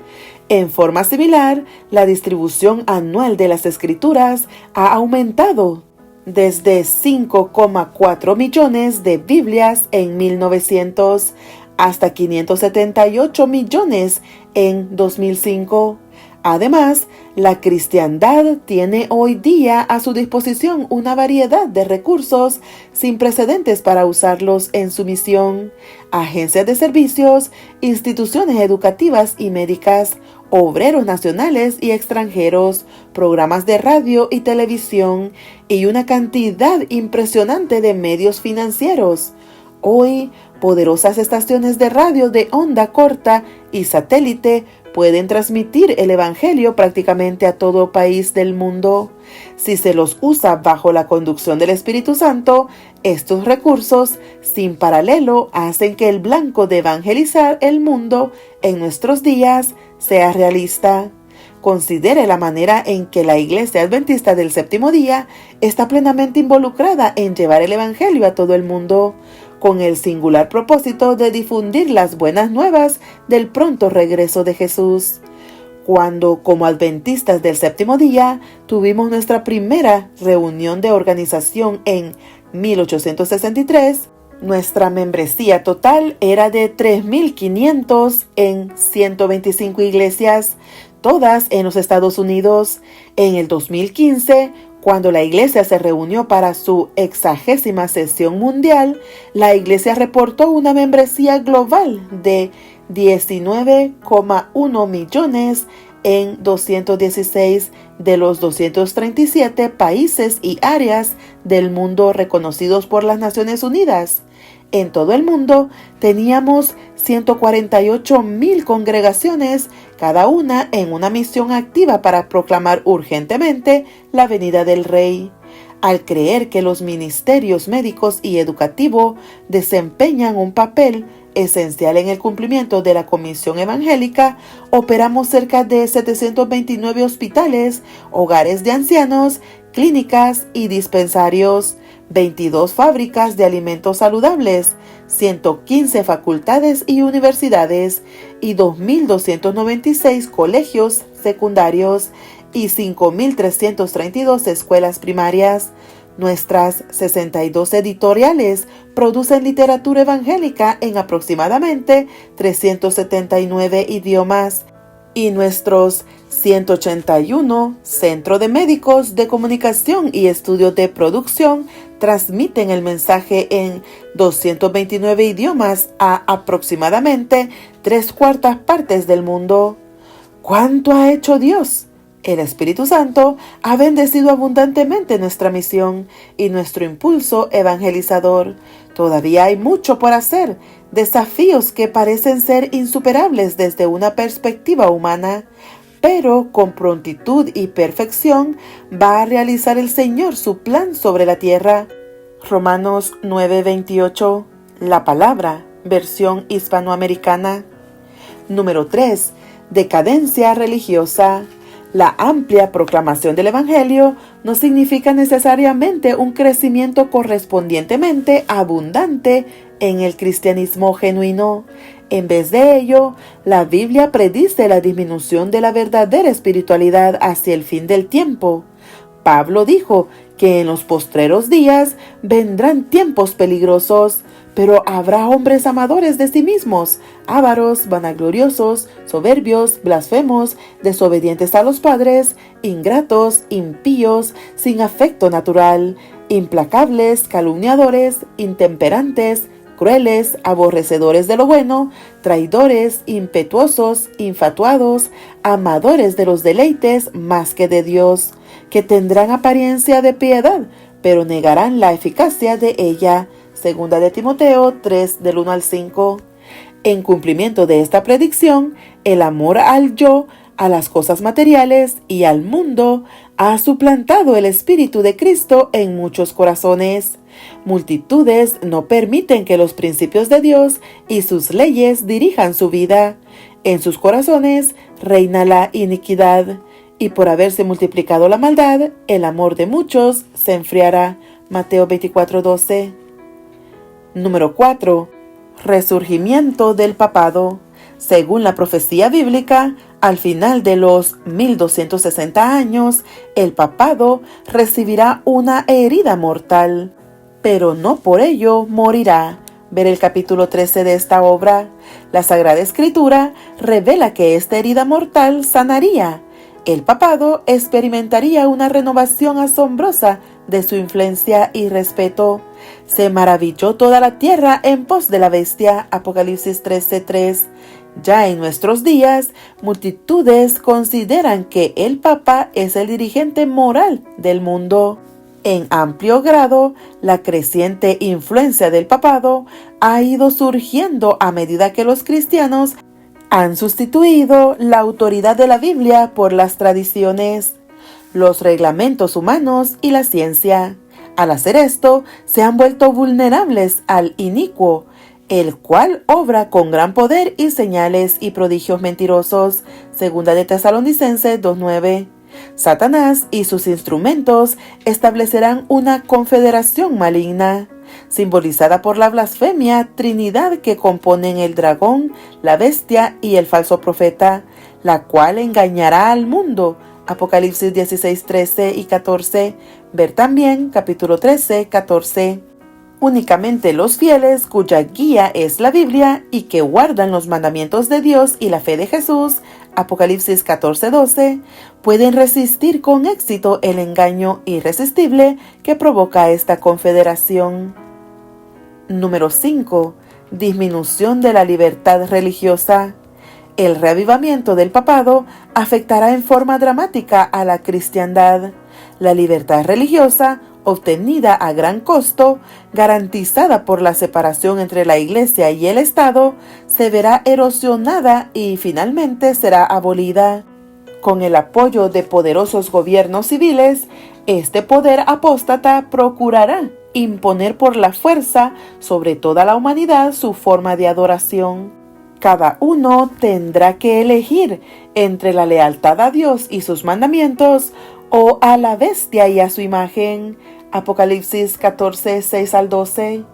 En forma similar, la distribución anual de las escrituras ha aumentado desde 5,4 millones de Biblias en 1900 hasta 578 millones en 2005. Además, la cristiandad tiene hoy día a su disposición una variedad de recursos sin precedentes para usarlos en su misión: agencias de servicios, instituciones educativas y médicas, obreros nacionales y extranjeros, programas de radio y televisión, y una cantidad impresionante de medios financieros. Hoy, poderosas estaciones de radio de onda corta y satélite pueden transmitir el Evangelio prácticamente a todo país del mundo. Si se los usa bajo la conducción del Espíritu Santo, estos recursos sin paralelo hacen que el blanco de evangelizar el mundo en nuestros días sea realista. Considere la manera en que la Iglesia Adventista del Séptimo Día está plenamente involucrada en llevar el Evangelio a todo el mundo, con el singular propósito de difundir las buenas nuevas del pronto regreso de Jesús. Cuando, como adventistas del Séptimo Día, tuvimos nuestra primera reunión de organización en 1863, nuestra membresía total era de 3.500 en 125 iglesias, todas en los Estados Unidos. En el 2015, cuando la iglesia se reunió para su 60ª sesión mundial, la iglesia reportó una membresía global de 19,1 millones en 216 de los 237 países y áreas del mundo reconocidos por las Naciones Unidas. En todo el mundo teníamos 148,000 congregaciones, cada una en una misión activa para proclamar urgentemente la venida del Rey. Al creer que los ministerios médicos y educativos desempeñan un papel esencial en el cumplimiento de la comisión evangélica, operamos cerca de 729 hospitales, hogares de ancianos, clínicas y dispensarios, 22 fábricas de alimentos saludables, 115 facultades y universidades y 2.296 colegios secundarios y 5.332 escuelas primarias. Nuestras 62 editoriales producen literatura evangélica en aproximadamente 379 idiomas y nuestros 181 Centro de Médicos de Comunicación y Estudios de Producción transmiten el mensaje en 229 idiomas a aproximadamente 3/4 partes del mundo. ¿Cuánto ha hecho Dios? El Espíritu Santo ha bendecido abundantemente nuestra misión y nuestro impulso evangelizador. Todavía hay mucho por hacer, desafíos que parecen ser insuperables desde una perspectiva humana, pero con prontitud y perfección va a realizar el Señor su plan sobre la tierra. Romanos 9:28, la palabra, versión hispanoamericana. Número 3. Decadencia religiosa. La amplia proclamación del Evangelio no significa necesariamente un crecimiento correspondientemente abundante en el cristianismo genuino. En vez de ello, la Biblia predice la disminución de la verdadera espiritualidad hacia el fin del tiempo. Pablo dijo que en los postreros días vendrán tiempos peligrosos, pero habrá hombres amadores de sí mismos, ávaros, vanagloriosos, soberbios, blasfemos, desobedientes a los padres, ingratos, impíos, sin afecto natural, implacables, calumniadores, intemperantes, crueles, aborrecedores de lo bueno, traidores, impetuosos, infatuados, amadores de los deleites más que de Dios, que tendrán apariencia de piedad, pero negarán la eficacia de ella. Segunda de Timoteo 3, del 1 al 5. En cumplimiento de esta predicción, el amor al yo, a las cosas materiales y al mundo ha suplantado el Espíritu de Cristo en muchos corazones. Multitudes no permiten que los principios de Dios y sus leyes dirijan su vida. En sus corazones reina la iniquidad, y por haberse multiplicado la maldad, el amor de muchos se enfriará. Mateo 24:12. Número 4. Resurgimiento del papado. Según la profecía bíblica, al final de los 1260 años, el papado recibirá una herida mortal, pero no por ello morirá. Ver el capítulo 13 de esta obra. La Sagrada Escritura revela que esta herida mortal sanaría. El papado experimentaría una renovación asombrosa de su influencia y respeto. Se maravilló toda la tierra en pos de la bestia. Apocalipsis 13:3. Ya en nuestros días, multitudes consideran que el Papa es el dirigente moral del mundo. En amplio grado, la creciente influencia del papado ha ido surgiendo a medida que los cristianos Han sustituido la autoridad de la Biblia por las tradiciones, los reglamentos humanos y la ciencia. Al hacer esto, se han vuelto vulnerables al inicuo, el cual obra con gran poder y señales y prodigios mentirosos. Segunda de Tesalonicenses 2:9. Satanás y sus instrumentos establecerán una confederación maligna, simbolizada por la blasfemia trinidad que componen el dragón, la bestia y el falso profeta, la cual engañará al mundo. Apocalipsis 16, 13 y 14. Ver también capítulo 13, 14. Únicamente los fieles cuya guía es la Biblia y que guardan los mandamientos de Dios y la fe de Jesús, Apocalipsis 14, 12, pueden resistir con éxito el engaño irresistible que provoca esta confederación. Número 5. Disminución de la libertad religiosa. El reavivamiento del papado afectará en forma dramática a la cristiandad. La libertad religiosa, obtenida a gran costo, garantizada por la separación entre la Iglesia y el Estado, se verá erosionada y finalmente será abolida. Con el apoyo de poderosos gobiernos civiles, este poder apóstata procurará imponer por la fuerza sobre toda la humanidad su forma de adoración. Cada uno tendrá que elegir entre la lealtad a Dios y sus mandamientos o a la bestia y a su imagen. Apocalipsis 14, 6 al 12.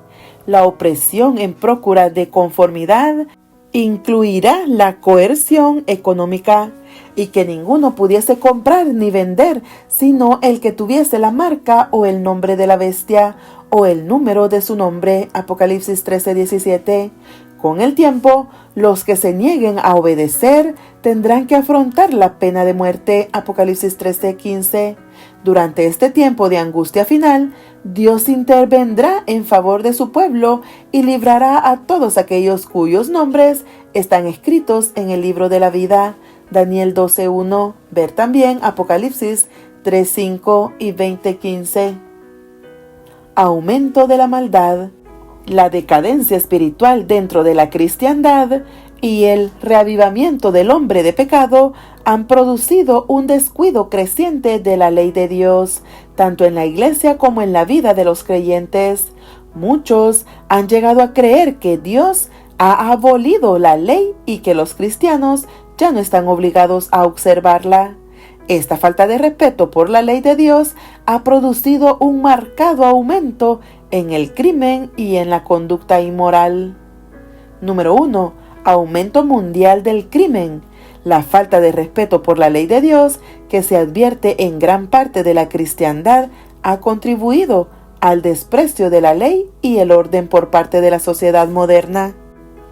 La opresión en procura de conformidad incluirá la coerción económica y que ninguno pudiese comprar ni vender sino el que tuviese la marca o el nombre de la bestia o el número de su nombre. Apocalipsis 13, 17. Con el tiempo, los que se nieguen a obedecer tendrán que afrontar la pena de muerte. Apocalipsis 13, 15. Durante este tiempo de angustia final, Dios intervendrá en favor de su pueblo y librará a todos aquellos cuyos nombres están escritos en el libro de la vida. Daniel 12, 1. Ver también Apocalipsis 3, 5 y 20, 15. Aumento de la maldad. La decadencia espiritual dentro de la cristiandad y el reavivamiento del hombre de pecado han producido un descuido creciente de la ley de Dios, tanto en la iglesia como en la vida de los creyentes. Muchos han llegado a creer que Dios ha abolido la ley y que los cristianos ya no están obligados a observarla. Esta falta de respeto por la ley de Dios ha producido un marcado aumento en el crimen y en la conducta inmoral. Número 1. Aumento mundial del crimen. La falta de respeto por la ley de Dios, que se advierte en gran parte de la cristiandad, ha contribuido al desprecio de la ley y el orden por parte de la sociedad moderna.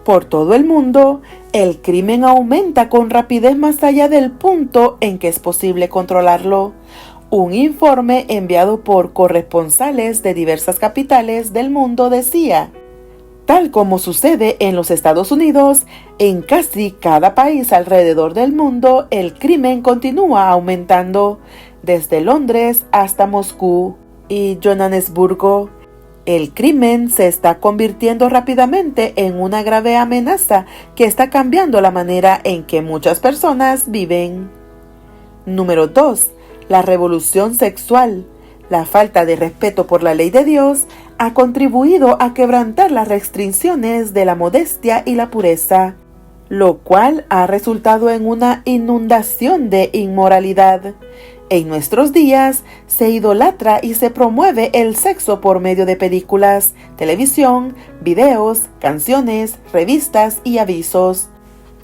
Por todo el mundo, el crimen aumenta con rapidez más allá del punto en que es posible controlarlo. Un informe enviado por corresponsales de diversas capitales del mundo decía: tal como sucede en los Estados Unidos, en casi cada país alrededor del mundo el crimen continúa aumentando, desde Londres hasta Moscú y Johannesburgo. El crimen se está convirtiendo rápidamente en una grave amenaza que está cambiando la manera en que muchas personas viven. Número 2. La revolución sexual. La falta de respeto por la ley de Dios ha contribuido a quebrantar las restricciones de la modestia y la pureza, lo cual ha resultado en una inundación de inmoralidad. En nuestros días se idolatra y se promueve el sexo por medio de películas, televisión, videos, canciones, revistas y avisos.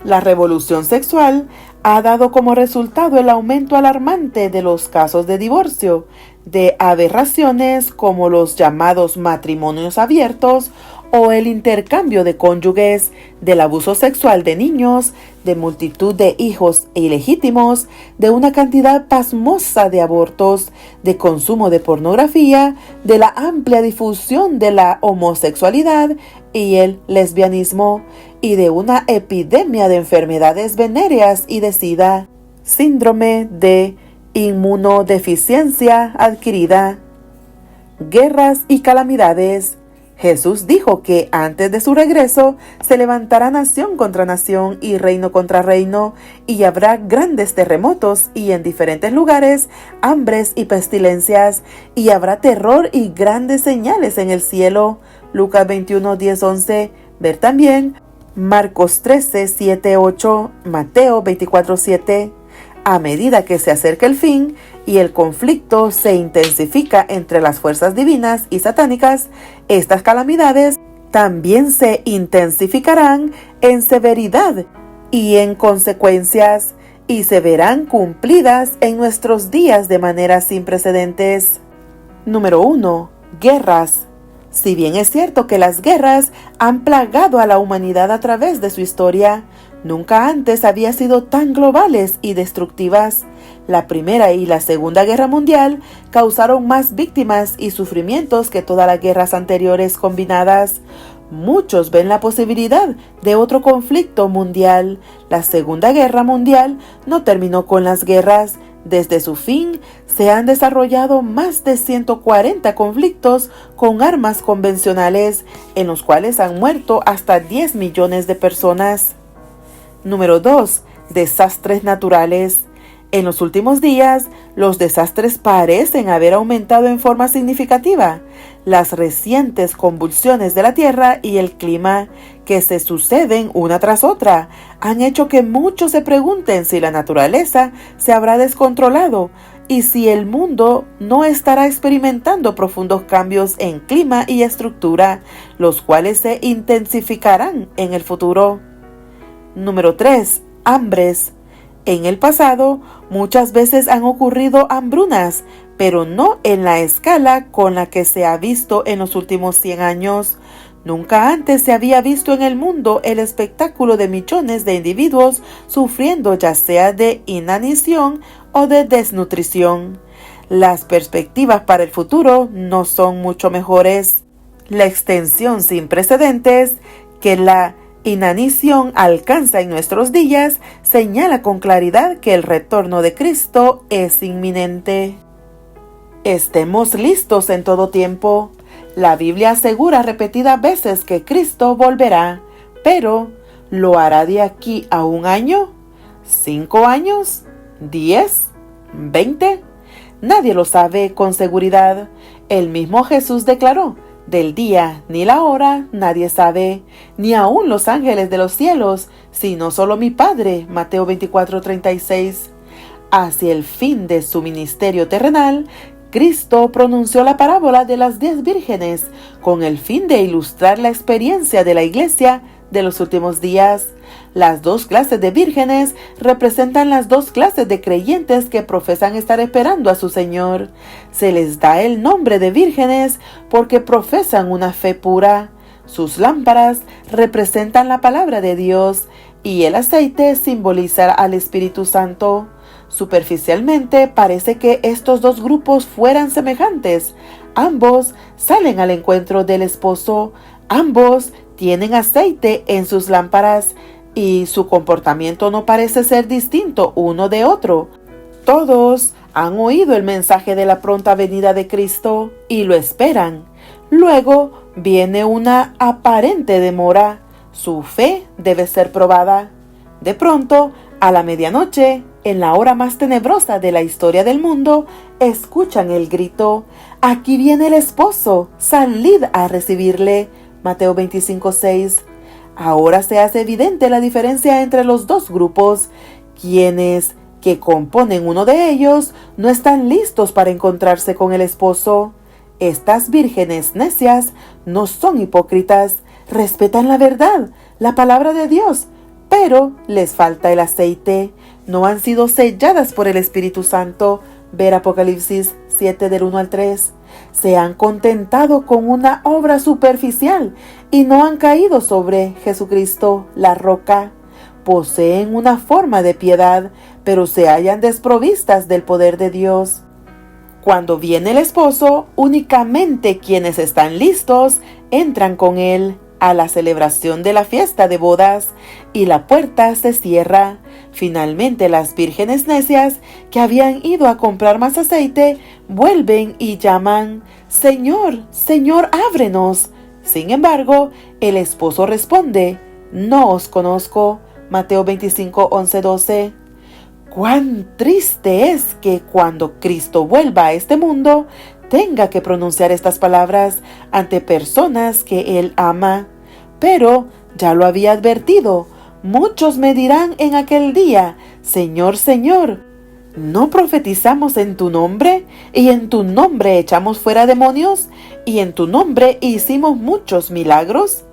La revolución sexual ha dado como resultado el aumento alarmante de los casos de divorcio, de aberraciones como los llamados matrimonios abiertos o el intercambio de cónyuges, del abuso sexual de niños, de multitud de hijos ilegítimos, de una cantidad pasmosa de abortos, de consumo de pornografía, de la amplia difusión de la homosexualidad y el lesbianismo, y de una epidemia de enfermedades venéreas y de SIDA, síndrome de inmunodeficiencia adquirida, guerras y calamidades, Jesús dijo que antes de su regreso se levantará nación contra nación y reino contra reino, y habrá grandes terremotos y en diferentes lugares hambres y pestilencias, y habrá terror y grandes señales en el cielo. Lucas 21, 10, 11. Ver también Marcos 13, 7, 8, Mateo 24, 7. A medida que se acerca el fin y el conflicto se intensifica entre las fuerzas divinas y satánicas, estas calamidades también se intensificarán en severidad y en consecuencias, y se verán cumplidas en nuestros días de manera sin precedentes. Número 1. Guerras. Si bien es cierto que las guerras han plagado a la humanidad a través de su historia, nunca antes había sido tan globales y destructivas. La Primera y la Segunda Guerra Mundial causaron más víctimas y sufrimientos que todas las guerras anteriores combinadas. Muchos ven la posibilidad de otro conflicto mundial. La Segunda Guerra Mundial no terminó con las guerras. Desde su fin, se han desarrollado más de 140 conflictos con armas convencionales, en los cuales han muerto hasta 10 millones de personas. Número 2. Desastres naturales. En los últimos días, los desastres parecen haber aumentado en forma significativa. Las recientes convulsiones de la Tierra y el clima, que se suceden una tras otra, han hecho que muchos se pregunten si la naturaleza se habrá descontrolado y si el mundo no estará experimentando profundos cambios en clima y estructura, los cuales se intensificarán en el futuro. Número 3. Hambres. En el pasado, muchas veces han ocurrido hambrunas, pero no en la escala con la que se ha visto en los últimos 100 años. Nunca antes se había visto en el mundo el espectáculo de millones de individuos sufriendo ya sea de inanición o de desnutrición. Las perspectivas para el futuro no son mucho mejores. La extensión sin precedentes que la inanición alcanza en nuestros días señala con claridad que el retorno de Cristo es inminente. Estemos listos en todo tiempo. La Biblia asegura repetidas veces que Cristo volverá, pero ¿lo hará de aquí a 1 año? ¿5 años? ¿10? ¿20? Nadie lo sabe con seguridad. El mismo Jesús declaró: del día ni la hora nadie sabe, ni aun los ángeles de los cielos, sino solo mi Padre. Mateo 24:36. Hacia el fin de su ministerio terrenal, Cristo pronunció la parábola de las 10 vírgenes con el fin de ilustrar la experiencia de la iglesia de los últimos días. Las 2 clases de vírgenes representan las 2 clases de creyentes que profesan estar esperando a su Señor. Se les da el nombre de vírgenes porque profesan una fe pura. Sus lámparas representan la palabra de Dios y el aceite simboliza al Espíritu Santo. Superficialmente parece que estos 2 grupos fueran semejantes. Ambos salen al encuentro del esposo. Ambos tienen aceite en sus lámparas y su comportamiento no parece ser distinto uno de otro. Todos han oído el mensaje de la pronta venida de Cristo y lo esperan. Luego viene una aparente demora. Su fe debe ser probada. De pronto, a la medianoche, en la hora más tenebrosa de la historia del mundo, escuchan el grito: «Aquí viene el esposo, salid a recibirle». Mateo 25:6. Ahora se hace evidente la diferencia entre los 2 grupos. Quienes que componen uno de ellos no están listos para encontrarse con el esposo. Estas vírgenes necias no son hipócritas, respetan la verdad, la palabra de Dios, pero les falta el aceite. No han sido selladas por el Espíritu Santo. Ver Apocalipsis 7 del 1 al 3. Se han contentado con una obra superficial y no han caído sobre Jesucristo, la roca. Poseen una forma de piedad, pero se hallan desprovistas del poder de Dios. Cuando viene el esposo, únicamente quienes están listos entran con él a la celebración de la fiesta de bodas y la puerta se cierra. Finalmente las vírgenes necias que habían ido a comprar más aceite vuelven y llaman: «Señor, Señor, ábrenos». Sin embargo, el esposo responde: no os conozco. Mateo 25, 11, 12. Cuán triste es que cuando Cristo vuelva a este mundo, tenga que pronunciar estas palabras ante personas que Él ama. Pero ya lo había advertido: muchos me dirán en aquel día: Señor, Señor, ¿no profetizamos en tu nombre? Y en tu nombre echamos fuera demonios, y en tu nombre hicimos muchos milagros.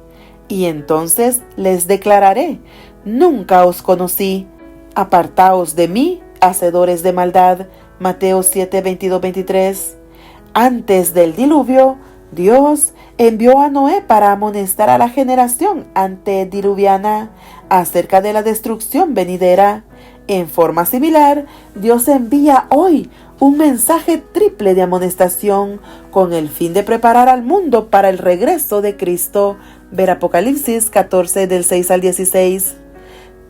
Y entonces les declararé: nunca os conocí. Apartaos de mí, hacedores de maldad. Mateo 7, 22, 23. Antes del diluvio, Dios envió a Noé para amonestar a la generación antediluviana acerca de la destrucción venidera. En forma similar, Dios envía hoy un mensaje triple de amonestación con el fin de preparar al mundo para el regreso de Cristo. Ver Apocalipsis 14 del 6 al 16.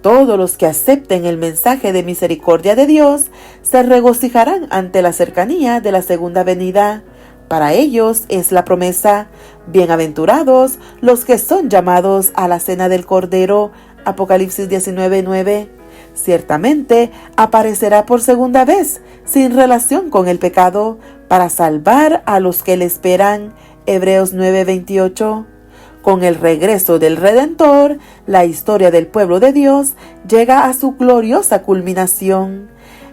Todos los que acepten el mensaje de misericordia de Dios se regocijarán ante la cercanía de la segunda venida. Para ellos es la promesa: bienaventurados los que son llamados a la cena del Cordero. Apocalipsis 19, 9. Ciertamente aparecerá por segunda vez, sin relación con el pecado, para salvar a los que le esperan. Hebreos 9, 28. Con el regreso del Redentor, la historia del pueblo de Dios llega a su gloriosa culminación.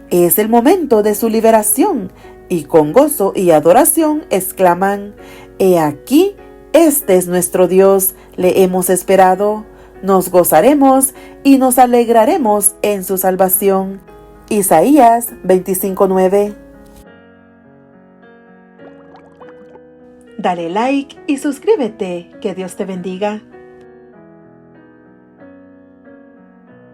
Es el momento de su liberación, y con gozo y adoración exclaman: He aquí, este es nuestro Dios, le hemos esperado. Nos gozaremos y nos alegraremos en su salvación. Isaías 25:9. Dale like y suscríbete. Que Dios te bendiga.